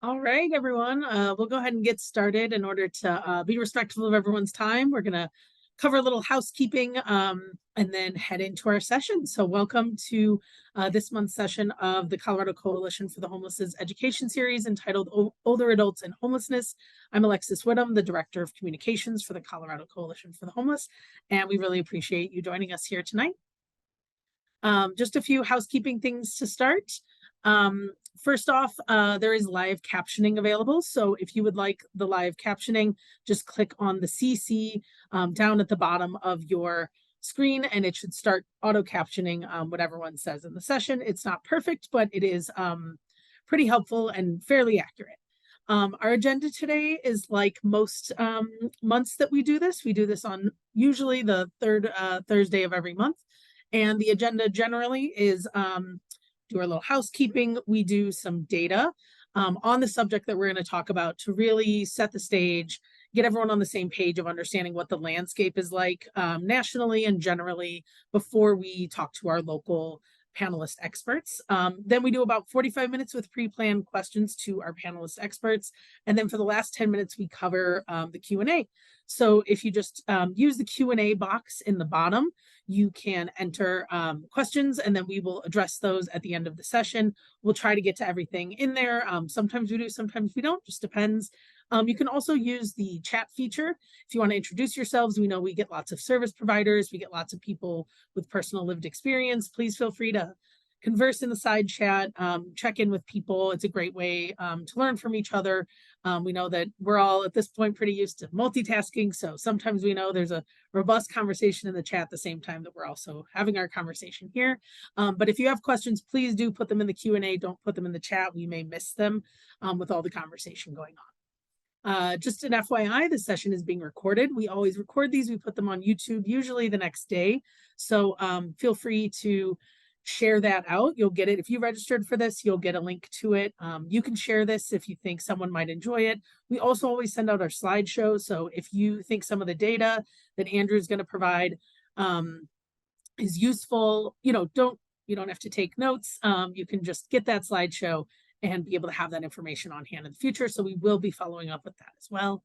All right, everyone. We'll go ahead and get started in order to be respectful of everyone's time. We're going to cover a little housekeeping and then head into our session. So, welcome to this month's session of the Colorado Coalition for the Homeless's education series entitled Older Adults and Homelessness. I'm Alexis Whittam, the Director of Communications for the Colorado Coalition for the Homeless, and we really appreciate you joining us here tonight. Just a few housekeeping things to start. First off, there is live captioning available. So if you would like the live captioning, just click on the CC down at the bottom of your screen and it should start auto captioning what everyone says in the session. It's not perfect, but it is pretty helpful and fairly accurate. Our agenda today is like most months that we do this on usually the third Thursday of every month. And the agenda generally is do our little housekeeping. We do some data on the subject that we're going to talk about to really set the stage, get everyone on the same page of understanding what the landscape is like nationally and generally before we talk to our local panelist experts. Then we do about 45 minutes with pre-planned questions to our panelist experts. And then for the last 10 minutes, we cover the Q&A. So if you just use the Q&A box in the bottom, you can enter questions and then we will address those at the end of the session. We'll try to get to everything in there. Sometimes we do, sometimes we don't, just depends. You can also use the chat feature if you want to introduce yourselves. We know we get lots of service providers, we get lots of people with personal lived experience. Please feel free to converse in the side chat, check in with people. It's a great way to learn from each other. We know that we're all at this point pretty used to multitasking. So sometimes we know there's a robust conversation in the chat at the same time that we're also having our conversation here. But if you have questions, please do put them in the Q&A. Don't put them in the chat. We may miss them with all the conversation going on. Just an FYI, this session is being recorded. We always record these. We put them on YouTube, usually the next day. So feel free to share that out. You'll get it. If you registered for this, you'll get a link to it. You can share this if you think someone might enjoy it. We also always send out our slideshow. So if you think some of the data that Andrew is going to provide is useful, you don't have to take notes. You can just get that slideshow and be able to have that information on hand in the future. So we will be following up with that as well.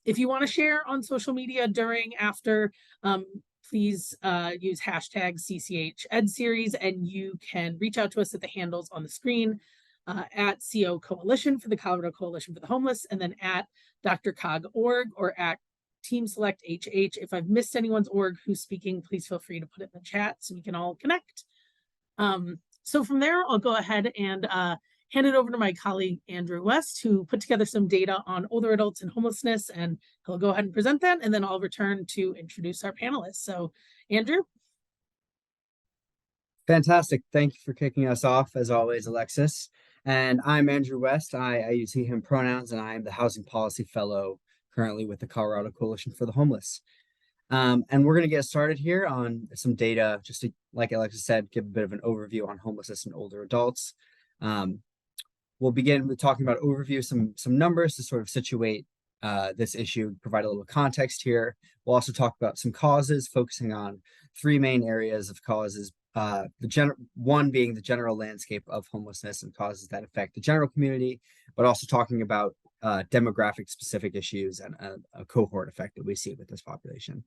If you want to share on social media during, after, please use hashtag CCH Ed Series, and you can reach out to us at the handles on the screen at CO Coalition for the Colorado Coalition for the Homeless, and then at drcog.org or at Team Select HH. If I've missed anyone's org who's speaking, please feel free to put it in the chat so we can all connect. So from there, I'll go ahead and hand it over to my colleague, Andrew West, who put together some data on older adults and homelessness, and he'll go ahead and present that, and then I'll return to introduce our panelists. So, Andrew? Fantastic. Thank you for kicking us off, as always, Alexis. And I'm Andrew West. I use he, him pronouns, and I am the Housing Policy Fellow currently with the Colorado Coalition for the Homeless. And we're going to get started here on some data, just to, like Alexis said, give a bit of an overview on homelessness and older adults. We'll begin with talking about overview, some numbers to sort of situate this issue, provide a little context here. We'll also talk about some causes, focusing on three main areas of causes. One being the general landscape of homelessness and causes that affect the general community, but also talking about demographic specific issues and a cohort effect that we see with this population.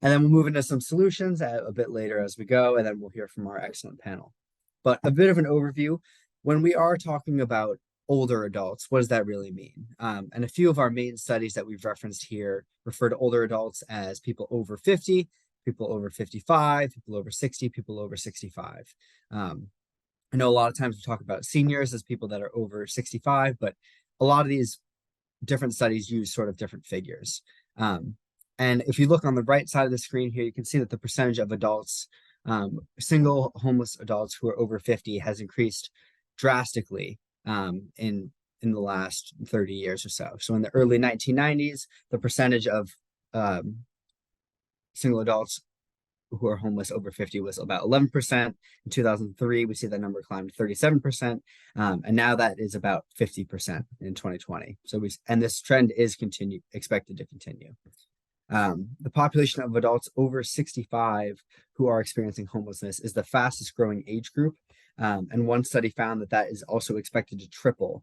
And then we'll move into some solutions a bit later as we go, and then we'll hear from our excellent panel. But a bit of an overview. When we are talking about older adults, what does that really mean? And a few of our main studies that we've referenced here refer to older adults as people over 50, people over 55, people over 60, people over 65. I know a lot of times we talk about seniors as people that are over 65, but a lot of these different studies use sort of different figures. And if you look on the right side of the screen here, you can see that the percentage of adults, single homeless adults who are over 50 has increased drastically in the last 30 years or so. So in the early 1990s, the percentage of single adults who are homeless over 50 was about 11%. In 2003, we see that number climbed to 37%. And now that is about 50% in 2020. So this trend is expected to continue. The population of adults over 65 who are experiencing homelessness is the fastest growing age group And one study found that that is also expected to triple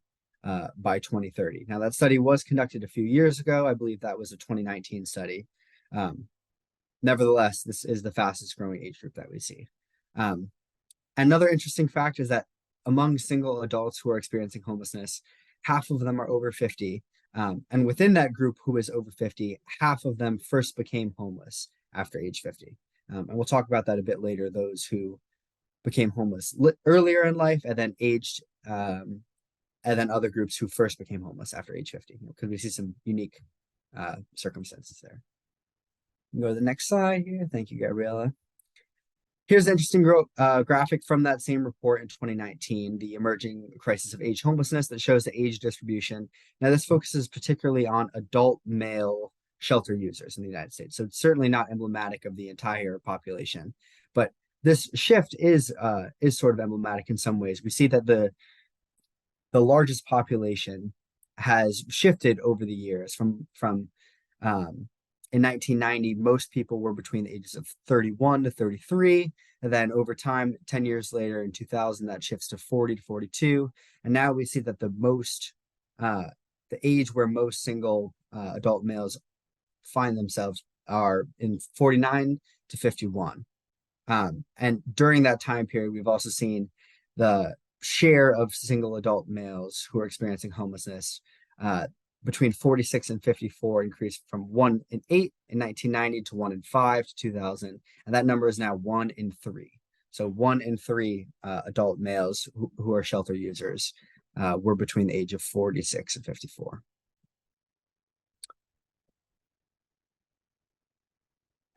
by 2030. Now, that study was conducted a few years ago. I believe that was a 2019 study. Um, Nevertheless, this is the fastest growing age group that we see. Um, Another interesting fact is that among single adults who are experiencing homelessness, half of them are over 50. And within that group who is over 50, half of them first became homeless after age 50. And we'll talk about that a bit later, those who became homeless earlier in life and then aged, and then other groups who first became homeless after age 50, because we see some unique circumstances there. Go to the next slide here. Thank you, Gabriella. Here's an interesting graphic from that same report in 2019, the emerging crisis of age homelessness, that shows the age distribution. Now, this focuses particularly on adult male shelter users in the United States. So it's certainly not emblematic of the entire population, but this shift is sort of emblematic in some ways. We see that the largest population has shifted over the years from in 1990, most people were between the ages of 31 to 33. And then over time, 10 years later in 2000, that shifts to 40 to 42. And now we see that the age where most single adult males find themselves are in 49 to 51. And during that time period, we've also seen the share of single adult males who are experiencing homelessness between 46 and 54 increased from 1 in 8 in 1990 to 1 in 5 to 2000. And that number is now 1 in 3. So 1 in 3 adult males who are shelter users were between the age of 46 and 54.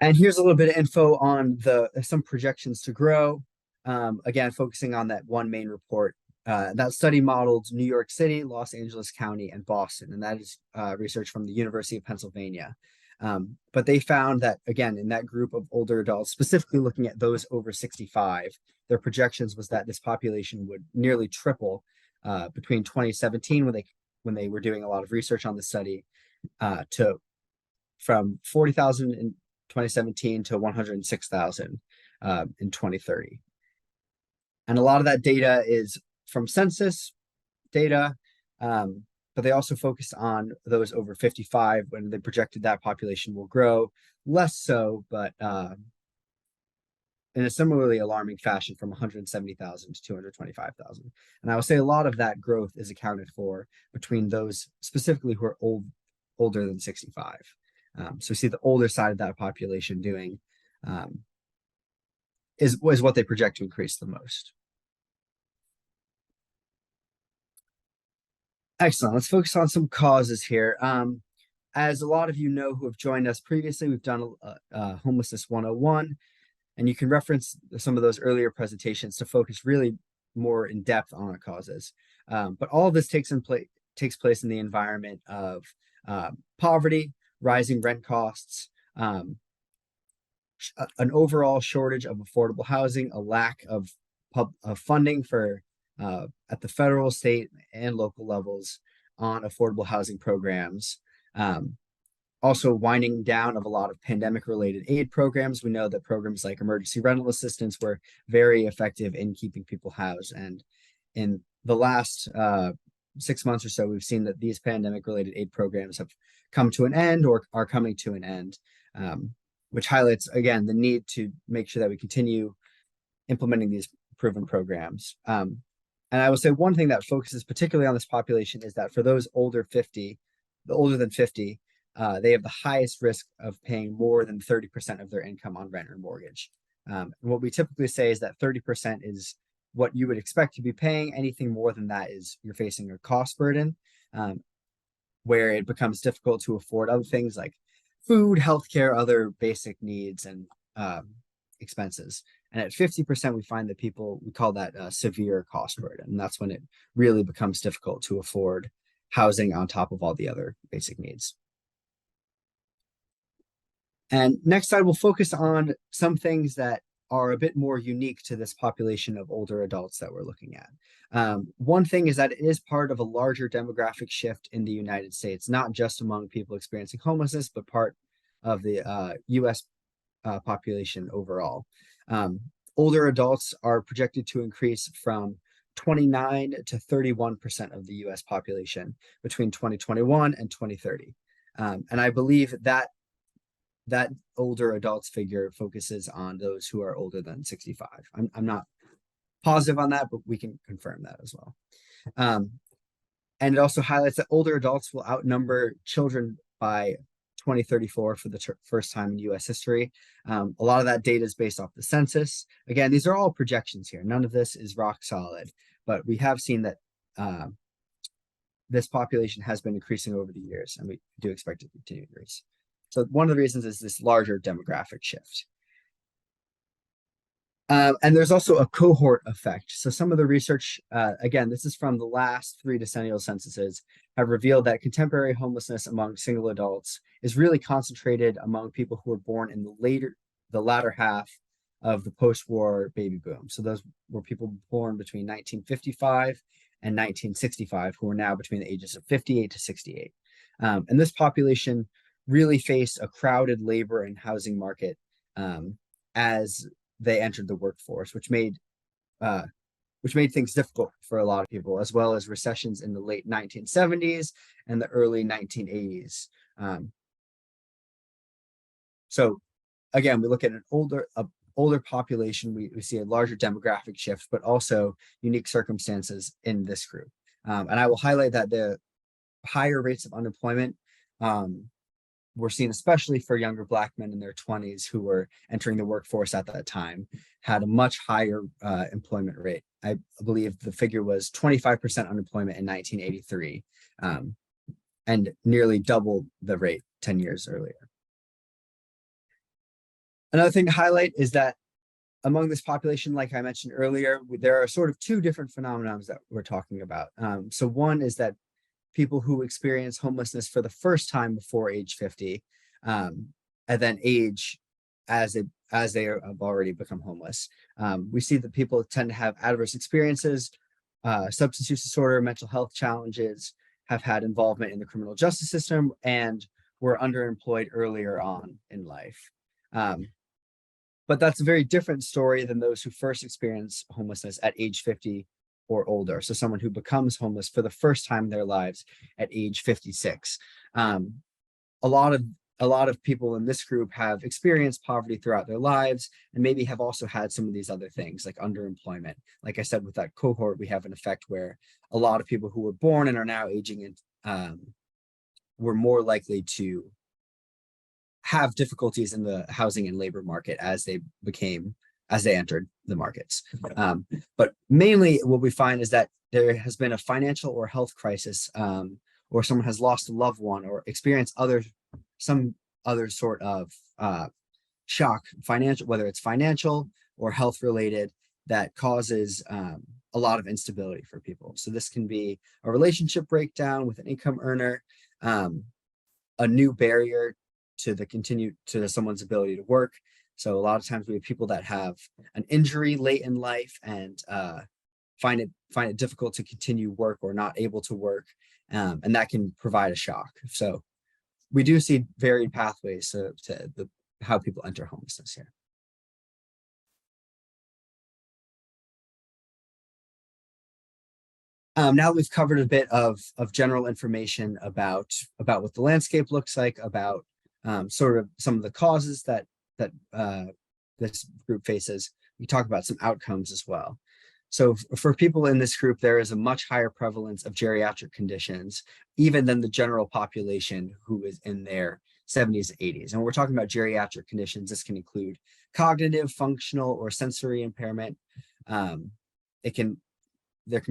And here's a little bit of info on some projections to grow. Again, focusing on that one main report. That study modeled New York City, Los Angeles County, and Boston, and that is research from the University of Pennsylvania. But they found that, again, in that group of older adults, specifically looking at those over 65, their projections was that this population would nearly triple between 2017, when they were doing a lot of research on the study, to from 40,000 in 2017 to 106,000 in 2030. And a lot of that data is from census data, but they also focused on those over 55 when they projected that population will grow less so, but in a similarly alarming fashion from 170,000 to 225,000. And I would say a lot of that growth is accounted for between those specifically who are older than 65. So we see the older side of that population doing is what they project to increase the most. Excellent. Let's focus on some causes here. As a lot of you know who have joined us previously, we've done Homelessness 101, and you can reference some of those earlier presentations to focus really more in depth on our causes. But all of this takes place in the environment of poverty, rising rent costs, an overall shortage of affordable housing, a lack of funding for at the federal, state, and local levels on affordable housing programs. Also, winding down of a lot of pandemic-related aid programs. We know that programs like emergency rental assistance were very effective in keeping people housed. And in the last 6 months or so, we've seen that these pandemic-related aid programs have come to an end or are coming to an end, which highlights, again, the need to make sure that we continue implementing these proven programs. And I will say one thing that focuses particularly on this population is that for those older than 50, they have the highest risk of paying more than 30% of their income on rent or mortgage. And what we typically say is that 30% is what you would expect to be paying. Anything more than that is you're facing a cost burden, where it becomes difficult to afford other things like food, healthcare, other basic needs, and expenses. And at 50%, we find that we call that a severe cost burden. And that's when it really becomes difficult to afford housing on top of all the other basic needs. And next slide, we'll focus on some things that are a bit more unique to this population of older adults that we're looking at. One thing is that it is part of a larger demographic shift in the United States, not just among people experiencing homelessness, but part of the US population overall. older adults are projected to increase from 29 to 31% of the US population between 2021 and 2030. And I believe that that older adults figure focuses on those who are older than 65. I'm not positive on that, but we can confirm that as well. And it also highlights that older adults will outnumber children by 2034 for the first time in US history. A lot of that data is based off the census. Again, these are all projections here. None of this is rock solid, but we have seen that this population has been increasing over the years, and we do expect it to continue to increase. So one of the reasons is this larger demographic shift. And there's also a cohort effect. So some of the research, again, this is from the last 3 decennial censuses, have revealed that contemporary homelessness among single adults is really concentrated among people who were born in the latter half of the post-war baby boom. So those were people born between 1955 and 1965, who are now between the ages of 58 to 68. And this population really faced a crowded labor and housing market as they entered the workforce, which made things difficult for a lot of people, as well as recessions in the late 1970s and the early 1980s. So again, we look at an older population, we see a larger demographic shift, but also unique circumstances in this group. And I will highlight that the higher rates of unemployment we're seeing, especially for younger Black men in their 20s who were entering the workforce at that time, had a much higher employment rate. I believe the figure was 25% unemployment in 1983, and nearly double the rate 10 years earlier. Another thing to highlight is that among this population, like I mentioned earlier, there are sort of 2 different phenomena that we're talking about. So one is that people who experience homelessness for the first time before age 50, and then age as they have already become homeless. We see that people tend to have adverse experiences, substance use disorder, mental health challenges, have had involvement in the criminal justice system, and were underemployed earlier on in life. But that's a very different story than those who first experience homelessness at age 50 or older. So someone who becomes homeless for the first time in their lives at age 56. A lot of people in this group have experienced poverty throughout their lives, and maybe have also had some of these other things like underemployment. Like I said, with that cohort, we have an effect where a lot of people who were born and are now aging were more likely to have difficulties in the housing and labor market as they entered the markets. But mainly what we find is that there has been a financial or health crisis, or someone has lost a loved one or experienced some other sort of shock, whether it's financial or health related, that causes a lot of instability for people. So this can be a relationship breakdown with an income earner, a new barrier to someone's ability to work. So a lot of times we have people that have an injury late in life and find it difficult to continue work or not able to work, and that can provide a shock. So we do see varied pathways to how people enter homelessness here. Now we've covered a bit of general information about what the landscape looks like, about sort of some of the causes that this group faces. We talk about some outcomes as well. So for people in this group, there is a much higher prevalence of geriatric conditions, even than the general population who is in their 70s and 80s. And when we're talking about geriatric conditions, this can include cognitive, functional, or sensory impairment. There can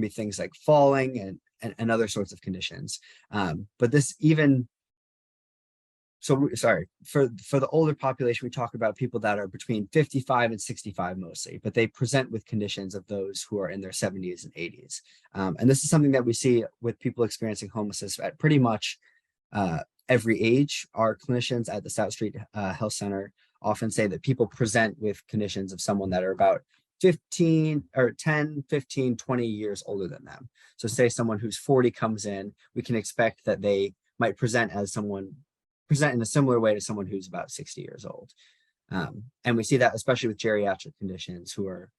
be things like falling and other sorts of conditions. But this even So sorry, for the older population, we talk about people that are between 55 and 65 mostly, but they present with conditions of those who are in their 70s and 80s. And this is something that we see with people experiencing homelessness at pretty much every age. Our clinicians at the South Street Health Center often say that people present with conditions of someone that are about 15 or 10, 15, 20 years older than them. So say someone who's 40 comes in, we can expect that they might present in a similar way to someone who's about 60 years old. And we see that especially with geriatric conditions who are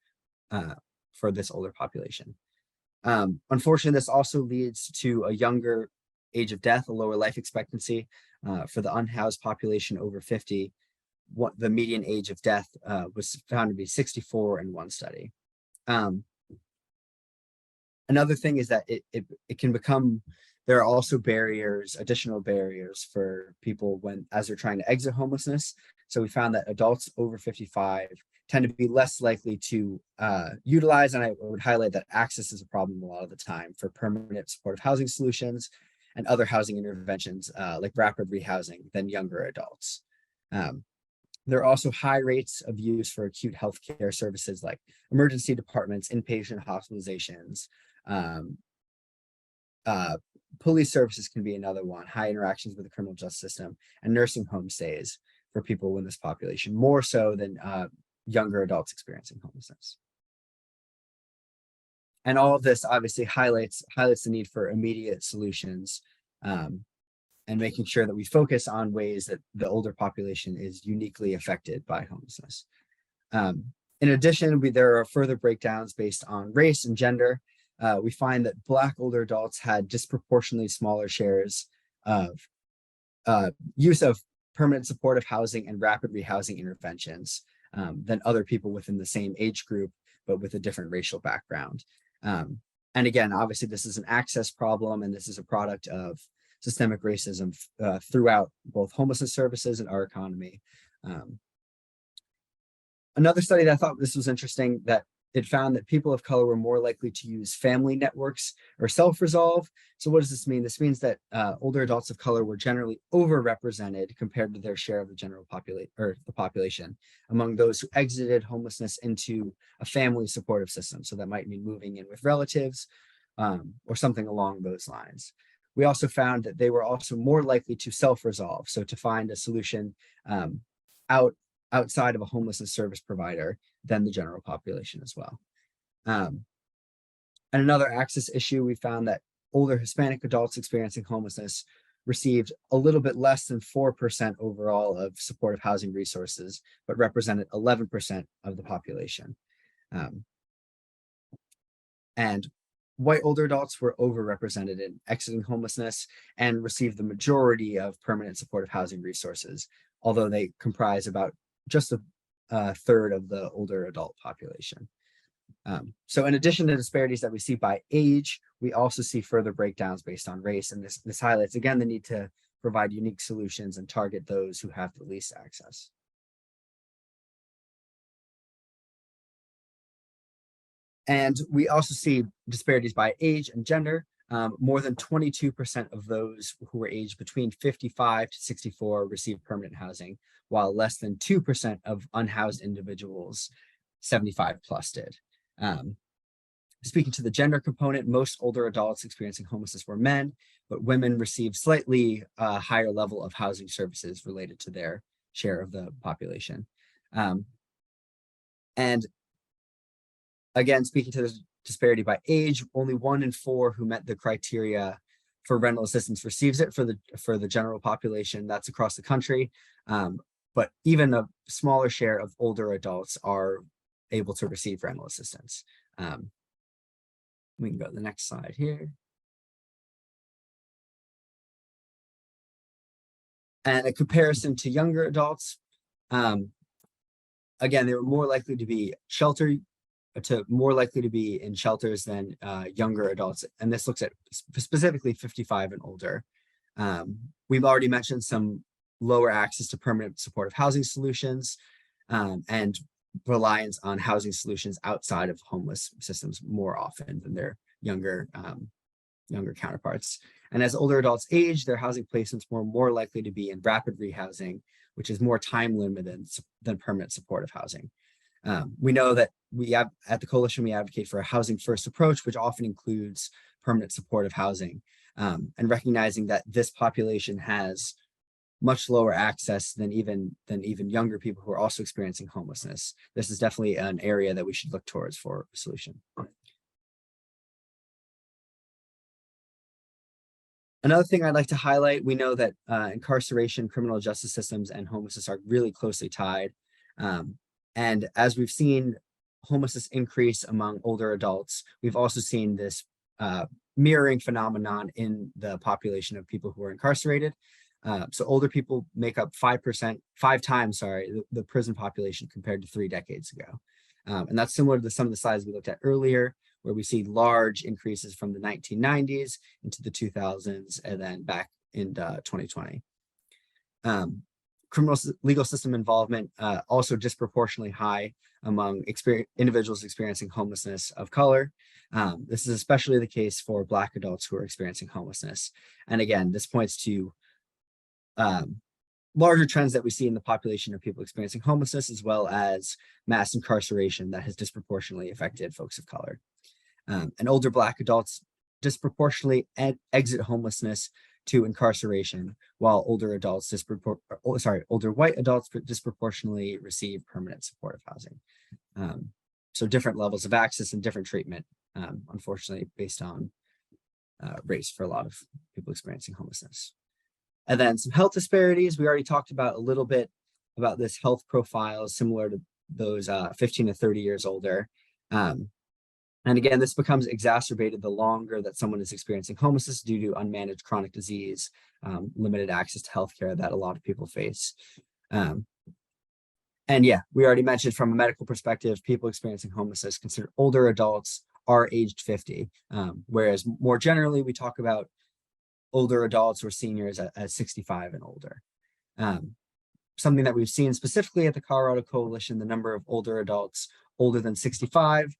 for this older population. Unfortunately, this also leads to a younger age of death, a lower life expectancy. For the unhoused population over 50, the median age of death was found to be 64 in one study. Another thing is that it can become, there are also barriers, additional barriers for people as they're trying to exit homelessness. So we found that adults over 55 tend to be less likely to utilize, and I would highlight that access is a problem a lot of the time for permanent supportive housing solutions and other housing interventions like rapid rehousing than younger adults. There are also high rates of use for acute healthcare services like emergency departments, inpatient hospitalizations. Police services can be another one, high interactions with the criminal justice system, and nursing home stays for people in this population, more so than younger adults experiencing homelessness. And all of this obviously highlights the need for immediate solutions and making sure that we focus on ways that the older population is uniquely affected by homelessness. In addition, there are further breakdowns based on race and gender. We find that Black older adults had disproportionately smaller shares of use of permanent supportive housing and rapid rehousing interventions than other people within the same age group, but with a different racial background. And again, obviously, this is an access problem, and this is a product of systemic racism throughout both homelessness services and our economy. Another study that I thought this was interesting, that it found that people of color were more likely to use family networks or self-resolve. So what does this mean? This means that older adults of color were generally overrepresented compared to their share of the general population or the population among those who exited homelessness into a family supportive system. So that might mean moving in with relatives or something along those lines. We also found that they were also more likely to self-resolve, so to find a solution outside of a homelessness service provider than the general population as well. And another access issue, we found that older Hispanic adults experiencing homelessness received a little bit less than 4% overall of supportive housing resources, but represented 11% of the population. And white older adults were overrepresented in exiting homelessness and received the majority of permanent supportive housing resources, although they comprise about just a third of the older adult population. So in addition to disparities that we see by age, we also see further breakdowns based on race. And this highlights, again, the need to provide unique solutions and target those who have the least access. And we also see disparities by age and gender. More than 22% of those who were aged between 55 to 64 received permanent housing, while less than 2% of unhoused individuals, 75 plus, did. Speaking to the gender component, most older adults experiencing homelessness were men, but women received slightly higher level of housing services related to their share of the population. And again, speaking to the disparity by age, only 1 in 4 who met the criteria for rental assistance receives it for the general population. That's across the country. But even a smaller share of older adults are able to receive rental assistance. We can go to the next slide here. And a comparison to younger adults. Again, they were more likely to be in shelters than younger adults. And this looks at specifically 55 and older. We've already mentioned some lower access to permanent supportive housing solutions and reliance on housing solutions outside of homeless systems more often than their younger counterparts. And as older adults age, their housing placements were more likely to be in rapid rehousing, which is more time limited than permanent supportive housing. We know that at the coalition, we advocate for a housing first approach, which often includes permanent supportive housing, and recognizing that this population has much lower access than even younger people who are also experiencing homelessness. This is definitely an area that we should look towards for a solution. Another thing I'd like to highlight, we know that incarceration, criminal justice systems, and homelessness are really closely tied. And as we've seen homelessness increase among older adults, we've also seen this mirroring phenomenon in the population of people who are incarcerated. So older people make up 5 times, the prison population compared to 3 decades ago. And that's similar to some of the slides we looked at earlier, where we see large increases from the 1990s into the 2000s and then back in 2020. Criminal legal system involvement also disproportionately high among individuals experiencing homelessness of color. This is especially the case for Black adults who are experiencing homelessness. And again, this points to larger trends that we see in the population of people experiencing homelessness, as well as mass incarceration that has disproportionately affected folks of color. And older Black adults disproportionately exit homelessness to incarceration, while older white adults disproportionately receive permanent supportive housing. So different levels of access and different treatment, unfortunately, based on race for a lot of people experiencing homelessness. And then some health disparities. We already talked about a little bit about this health profile similar to those 15 to 30 years older. And again, this becomes exacerbated the longer that someone is experiencing homelessness due to unmanaged chronic disease, limited access to healthcare that a lot of people face. And yeah, we already mentioned from a medical perspective, people experiencing homelessness considered older adults are aged 50, whereas more generally, we talk about older adults or seniors at 65 and older. Something that we've seen specifically at the Colorado Coalition, the number of older adults older than 65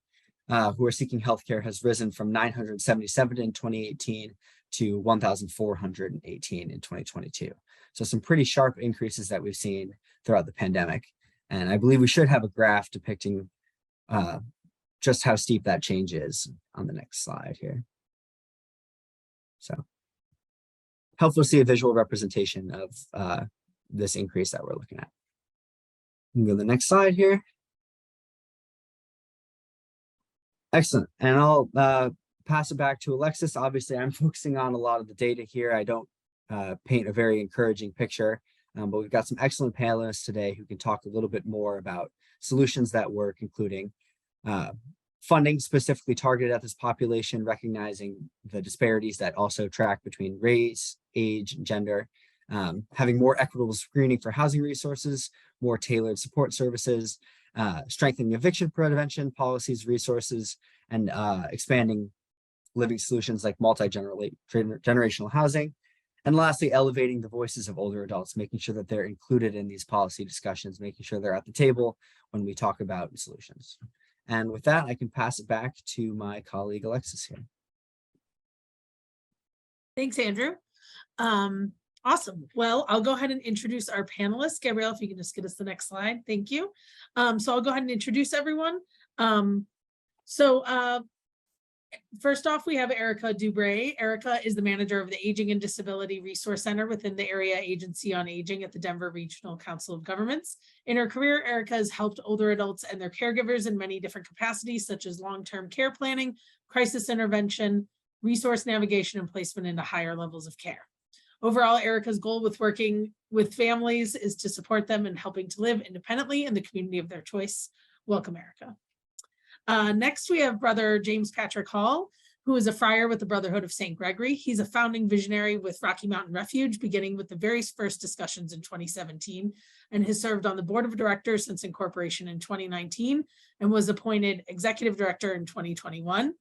who are seeking healthcare has risen from 977 in 2018 to 1,418 in 2022. So some pretty sharp increases that we've seen throughout the pandemic. And I believe we should have a graph depicting just how steep that change is on the next slide here. So helpful to see a visual representation of this increase that we're looking at. We can go to the next slide here. Excellent. And I'll pass it back to Alexis. Obviously, I'm focusing on a lot of the data here. I don't paint a very encouraging picture, but we've got some excellent panelists today who can talk a little bit more about solutions that work, including funding specifically targeted at this population, recognizing the disparities that also track between race, age, and gender, having more equitable screening for housing resources, more tailored support services, strengthening eviction prevention policies, resources, and expanding living solutions like multi-generational housing. And lastly, elevating the voices of older adults, making sure that they're included in these policy discussions, making sure they're at the table when we talk about solutions. And with that, I can pass it back to my colleague, Alexis here. Thanks, Andrew. Awesome. Well, I'll go ahead and introduce our panelists. Gabrielle, if you can just get us the next slide. Thank you. So I'll go ahead and introduce everyone. First off, we have Erica Dubray. Erica is the manager of the Aging and Disability Resource Center within the Area Agency on Aging at the Denver Regional Council of Governments. In her career, Erica has helped older adults and their caregivers in many different capacities, such as long-term care planning, crisis intervention, resource navigation, and placement into higher levels of care. Overall, Erica's goal with working with families is to support them in helping to live independently in the community of their choice. Welcome, Erica. Next, we have Brother James Patrick Hall, who is a friar with the Brotherhood of St. Gregory. He's a founding visionary with Rocky Mountain Refuge, beginning with the very first discussions in 2017, and has served on the board of directors since incorporation in 2019, and was appointed executive director in 2021.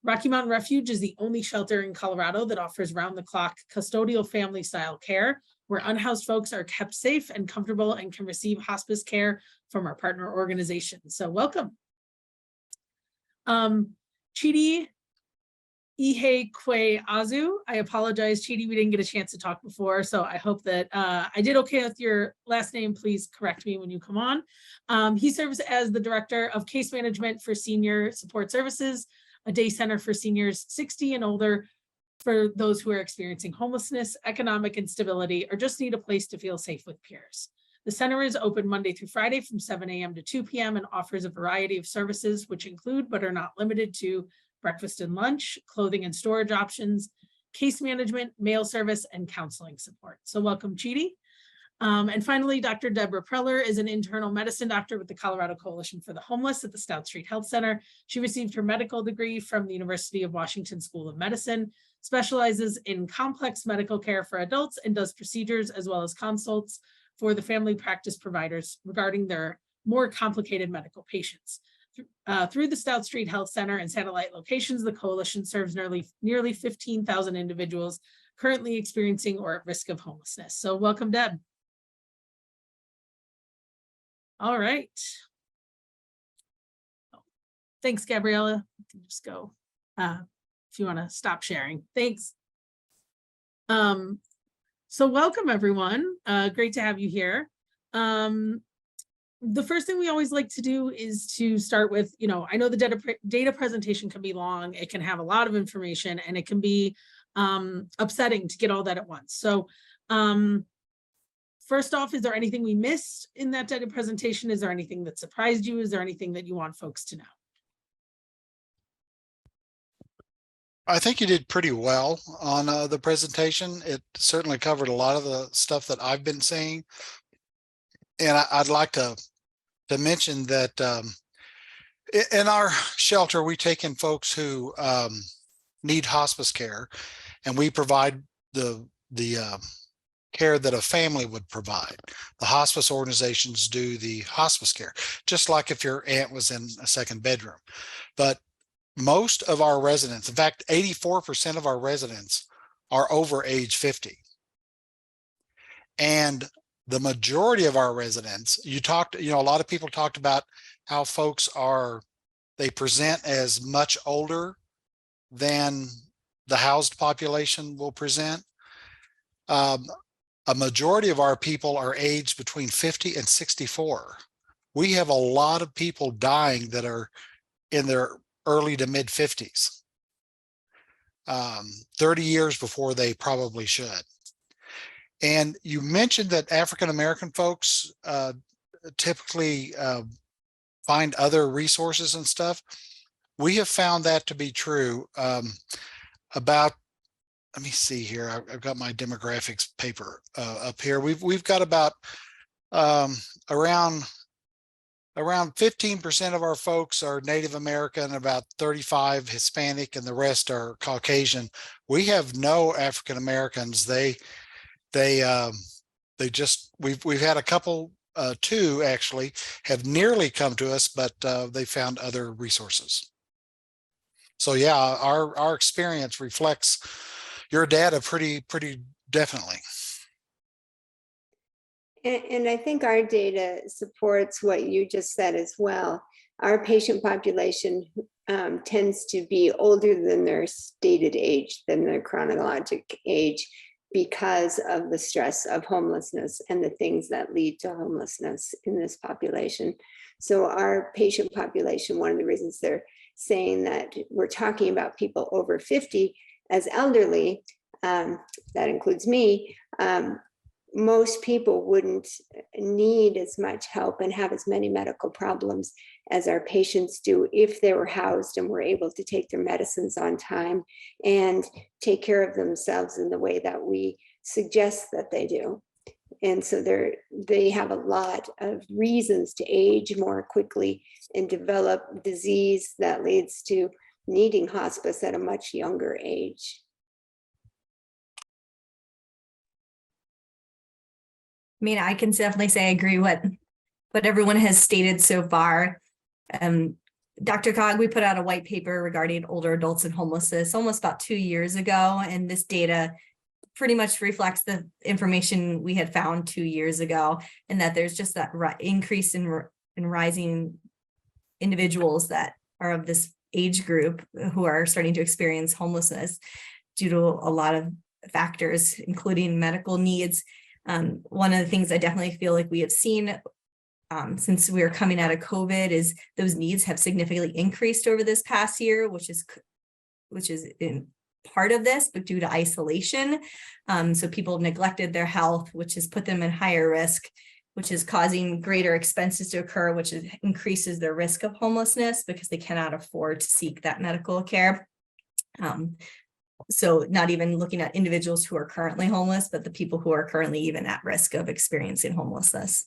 Rocky Mountain Refuge is the only shelter in Colorado that offers round-the-clock custodial family-style care, where unhoused folks are kept safe and comfortable and can receive hospice care from our partner organization. So welcome. Chidi Ihekwe-Azu. I apologize, Chidi, we didn't get a chance to talk before, so I hope that I did okay with your last name. Please correct me when you come on. He serves as the Director of Case Management for Senior Support Services, a day center for seniors 60 and older, for those who are experiencing homelessness, economic instability, or just need a place to feel safe with peers. The center is open Monday through Friday from 7 a.m. to 2 p.m. and offers a variety of services, which include, but are not limited to, breakfast and lunch, clothing and storage options, case management, mail service, and counseling support. So welcome, Chidi. And finally, Dr. Deborah Preller is an internal medicine doctor with the Colorado Coalition for the Homeless at the Stout Street Health Center. She received her medical degree from the University of Washington School of Medicine, specializes in complex medical care for adults, and does procedures as well as consults for the family practice providers regarding their more complicated medical patients. Through the Stout Street Health Center and satellite locations, the coalition serves nearly 15,000 individuals currently experiencing or at risk of homelessness. So welcome, Deb. All right. Thanks, Gabriella. You can just go if you want to stop sharing. Thanks. So welcome, everyone. Great to have you here. The first thing we always like to do is to start with, I know the data presentation can be long, it can have a lot of information, and it can be upsetting to get all that at once. So first off, is there anything we missed in that data presentation? Is there anything that surprised you? Is there anything that you want folks to know? I think you did pretty well on the presentation. It certainly covered a lot of the stuff that I've been seeing. And I'd like to mention that in our shelter, we take in folks who need hospice care, and we provide the care that a family would provide. The hospice organizations do the hospice care, just like if your aunt was in a second bedroom. But most of our residents, in fact, 84% of our residents are over age 50. And the majority of our residents, a lot of people talked about how folks they present as much older than the housed population will present. A majority of our people are aged between 50 and 64. We have a lot of people dying that are in their early to mid 50s, 30 years before they probably should. And you mentioned that African-American folks typically find other resources and stuff. We have found that to be true. Let me see here. I've got my demographics paper up here. We've got about around 15% of our folks are Native American, about 35 Hispanic, and the rest are Caucasian. We have no African Americans. We've had a couple, two actually, have nearly come to us, but they found other resources. So yeah, our experience reflects your data pretty definitely. And I think our data supports what you just said as well. Our patient population tends to be older than their stated age, than their chronologic age, because of the stress of homelessness and the things that lead to homelessness in this population. So our patient population, one of the reasons they're saying that we're talking about people over 50 as elderly, that includes me, most people wouldn't need as much help and have as many medical problems as our patients do if they were housed and were able to take their medicines on time and take care of themselves in the way that we suggest that they do. And so they have a lot of reasons to age more quickly and develop disease that leads to needing hospice at a much younger age. I mean, I can definitely say I agree what everyone has stated so far. Dr. Cog, we put out a white paper regarding older adults and homelessness almost about 2 years ago, and this data pretty much reflects the information we had found 2 years ago, and that there's just that increase in rising individuals that are of this age group who are starting to experience homelessness due to a lot of factors, including medical needs. One of the things I definitely feel like we have seen since we are coming out of COVID is those needs have significantly increased over this past year, which is in part of this, but due to isolation. So people have neglected their health, which has put them in higher risk, which is causing greater expenses to occur, which increases their risk of homelessness because they cannot afford to seek that medical care. So not even looking at individuals who are currently homeless, but the people who are currently even at risk of experiencing homelessness.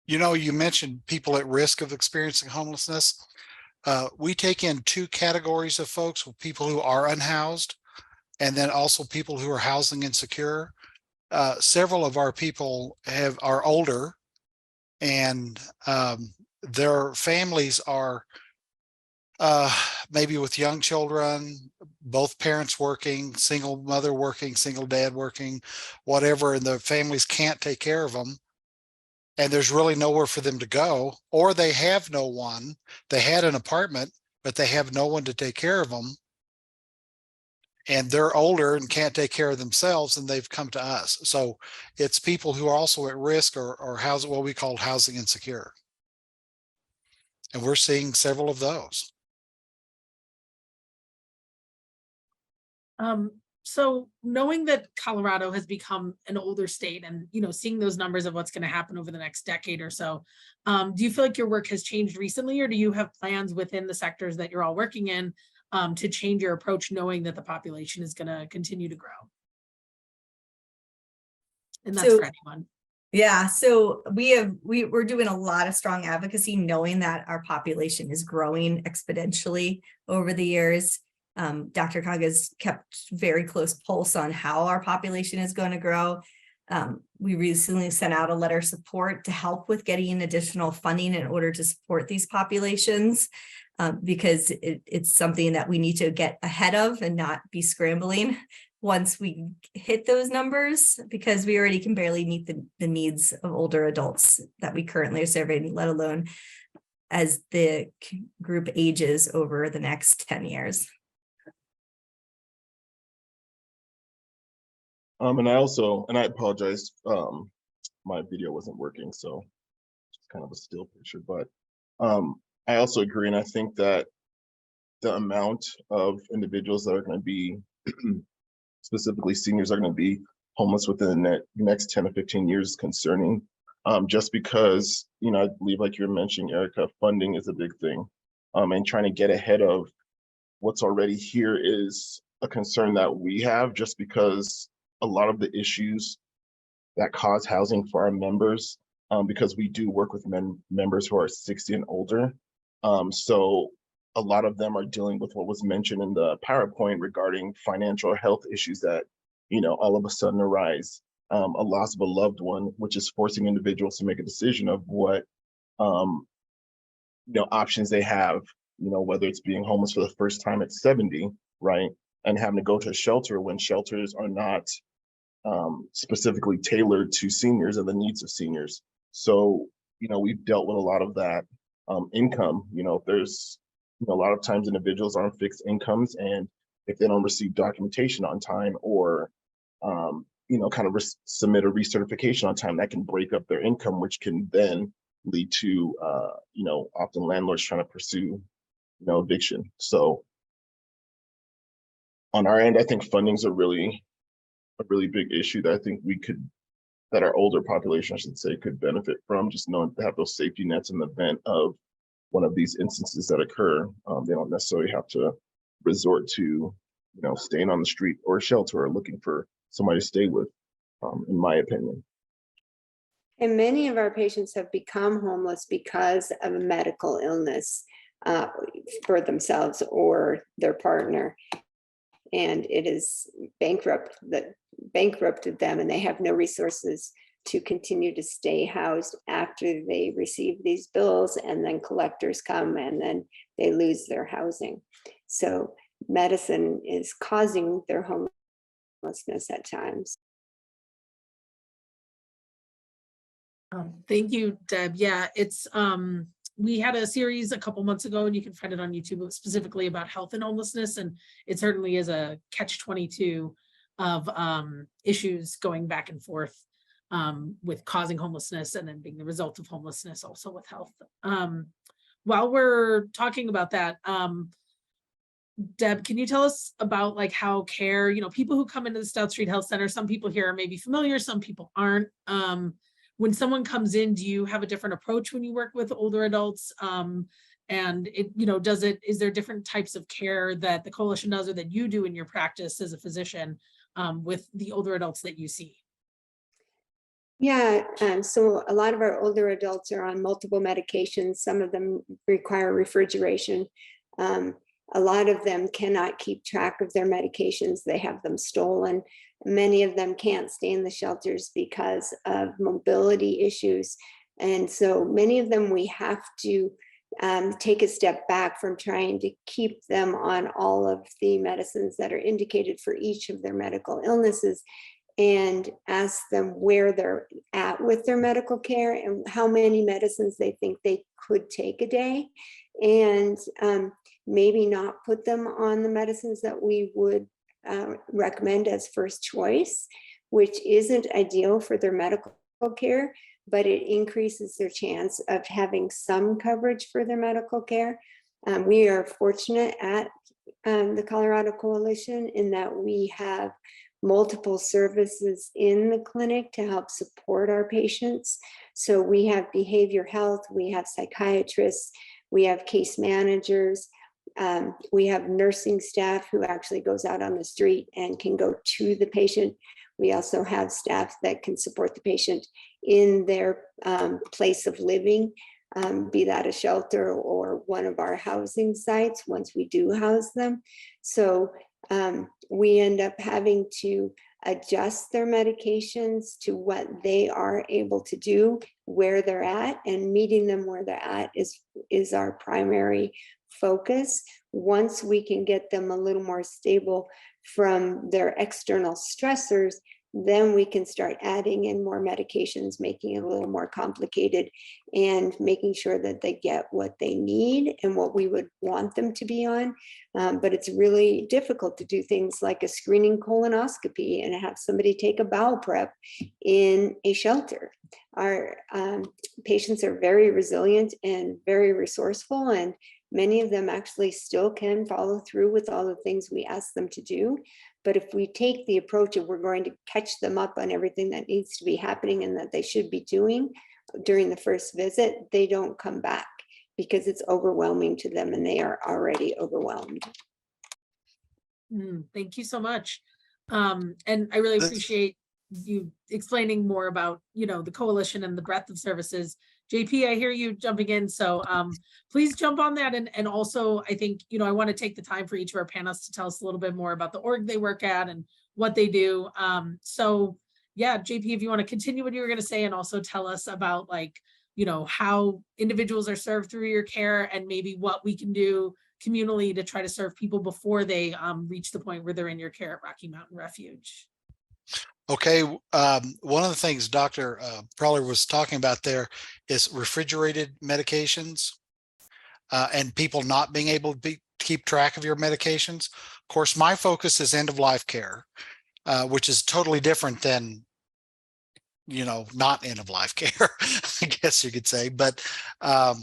You know, you mentioned people at risk of experiencing homelessness. We take in two categories of folks, people who are unhoused, and then also people who are housing insecure. Several of our people are older, and their families are maybe with young children, both parents working, single mother working, single dad working, whatever, and the families can't take care of them. And there's really nowhere for them to go, or they have no one. They had an apartment, but they have no one to take care of them. And they're older and can't take care of themselves, and they've come to us. So it's people who are also at risk or housing, what we call housing insecure. And we're seeing several of those. So knowing that Colorado has become an older state and, you know, seeing those numbers of what's going to happen over the next decade or so, do you feel like your work has changed recently, or do you have plans within the sectors that you're all working in to change your approach, knowing that the population is going to continue to grow? And that's for anyone. Yeah, so we're doing a lot of strong advocacy, knowing that our population is growing exponentially over the years. Dr. Cog has kept very close pulse on how our population is going to grow. We recently sent out a letter of support to help with getting additional funding in order to support these populations, because it's something that we need to get ahead of and not be scrambling once we hit those numbers, because we already can barely meet the needs of older adults that we currently are serving, let alone as the group ages over the next 10 years. And I apologize, my video wasn't working, so it's kind of a still picture, but I also agree, and I think that the amount of individuals that are going to be, specifically seniors, are going to be homeless within the next 10 to 15 years is concerning, just because, you know, I believe, like you were mentioning, Erica, funding is a big thing, and trying to get ahead of what's already here is a concern that we have, just because a lot of the issues that cause housing for our members, because we do work with members who are 60 and older. So a lot of them are dealing with what was mentioned in the PowerPoint regarding financial or health issues that, you know, all of a sudden arise, a loss of a loved one, which is forcing individuals to make a decision of what, you know, options they have, you know, whether it's being homeless for the first time at 70, right? And having to go to a shelter when shelters are not specifically tailored to seniors and the needs of seniors. So, you know, we've dealt with a lot of that income. You know, there's, you know, a lot of times individuals are on fixed incomes, and if they don't receive documentation on time, or, you know, kind of submit a recertification on time, that can break up their income, which can then lead to, you know, often landlords trying to pursue, you know, eviction. So on our end, I think funding's a really big issue that I think that our older population, I should say, could benefit from, just knowing to have those safety nets in the event of one of these instances that occur. They don't necessarily have to resort to, you know, staying on the street or a shelter or looking for somebody to stay with, in my opinion. And many of our patients have become homeless because of a medical illness for themselves or their partner. And it is bankrupted them, and they have no resources to continue to stay housed after they receive these bills, and then collectors come and then they lose their housing. So medicine is causing their homelessness at times. Thank you, Deb. Yeah, it's we had a series a couple months ago, and you can find it on YouTube, specifically about health and homelessness, and it certainly is a catch-22 of issues going back and forth with causing homelessness and then being the result of homelessness also with health. While we're talking about that, Deb, can you tell us about like how care, you know, people who come into the Stout Street Health Center, some people here are maybe familiar, some people aren't. When someone comes in, do you have a different approach when you work with older adults? And it, is there different types of care that the coalition does or that you do in your practice as a physician with the older adults that you see? Yeah, so a lot of our older adults are on multiple medications. Some of them require refrigeration. A lot of them cannot keep track of their medications. They have them stolen. Many of them can't stay in the shelters because of mobility issues. And so many of them we have to take a step back from trying to keep them on all of the medicines that are indicated for each of their medical illnesses, and ask them where they're at with their medical care and how many medicines they think they could take a day, and maybe not put them on the medicines that we would recommend as first choice, which isn't ideal for their medical care, but it increases their chance of having some coverage for their medical care. We are fortunate at the Colorado Coalition in that we have multiple services in the clinic to help support our patients. So we have behavior health, we have psychiatrists, we have case managers, we have nursing staff who actually goes out on the street and can go to the patient. We also have staff that can support the patient in their place of living, be that a shelter or one of our housing sites once we do house them. So we end up having to adjust their medications to what they are able to do, where they're at, and meeting them where they're at is our primary focus. Once we can get them a little more stable from their external stressors, then we can start adding in more medications, making it a little more complicated and making sure that they get what they need and what we would want them to be on. But it's really difficult to do things like a screening colonoscopy and have somebody take a bowel prep in a shelter. Our patients are very resilient and very resourceful, and many of them actually still can follow through with all the things we ask them to do. But if we take the approach of we're going to catch them up on everything that needs to be happening and that they should be doing during the first visit, they don't come back because it's overwhelming to them and they are already overwhelmed. Thank you so much. And I really appreciate you explaining more about, the coalition and the breadth of services. JP, I hear you jumping in. So please jump on that. And also, I think, I want to take the time for each of our panelists to tell us a little bit more about the org they work at and what they do. So yeah, JP, if you want to continue what you were going to say and also tell us about how individuals are served through your care and maybe what we can do communally to try to serve people before they reach the point where they're in your care at Rocky Mountain Refuge. Okay, one of the things Dr. Proller was talking about there is refrigerated medications and people not being able to keep track of your medications. Of course, my focus is end-of-life care, which is totally different than, not end-of-life care, I guess you could say. But I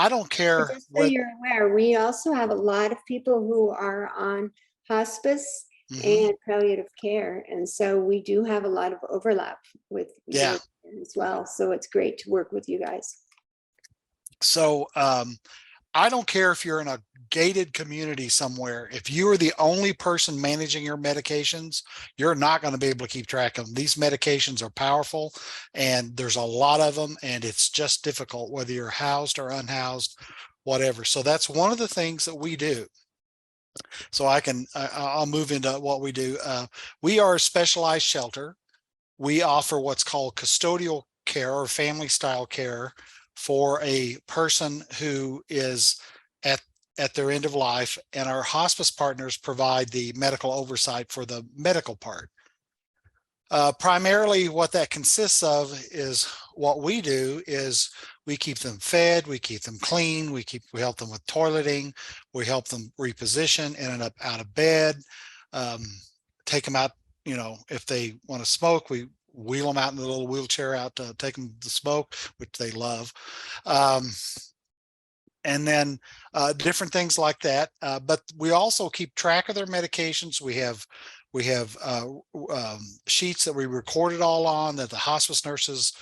don't care. Just so you're aware, we also have a lot of people who are on hospice and palliative care. And so we do have a lot of overlap with you as well. So it's great to work with you guys. So I don't care if you're in a gated community somewhere. If you are the only person managing your medications, you're not going to be able to keep track of them. These medications are powerful and there's a lot of them, and it's just difficult whether you're housed or unhoused, whatever. So that's one of the things that we do. So I'll move into what we do. We are a specialized shelter. We offer what's called custodial care or family style care for a person who is at their end of life, and our hospice partners provide the medical oversight for the medical part. Primarily what that consists of is what we do is we keep them fed, we keep them clean, we help them with toileting, we help them reposition in and up out of bed, take them out, if they want to smoke, we wheel them out in the little wheelchair out to take them to smoke, which they love. And then different things like that. But we also keep track of their medications. We have sheets that we record it all on that the hospice nurses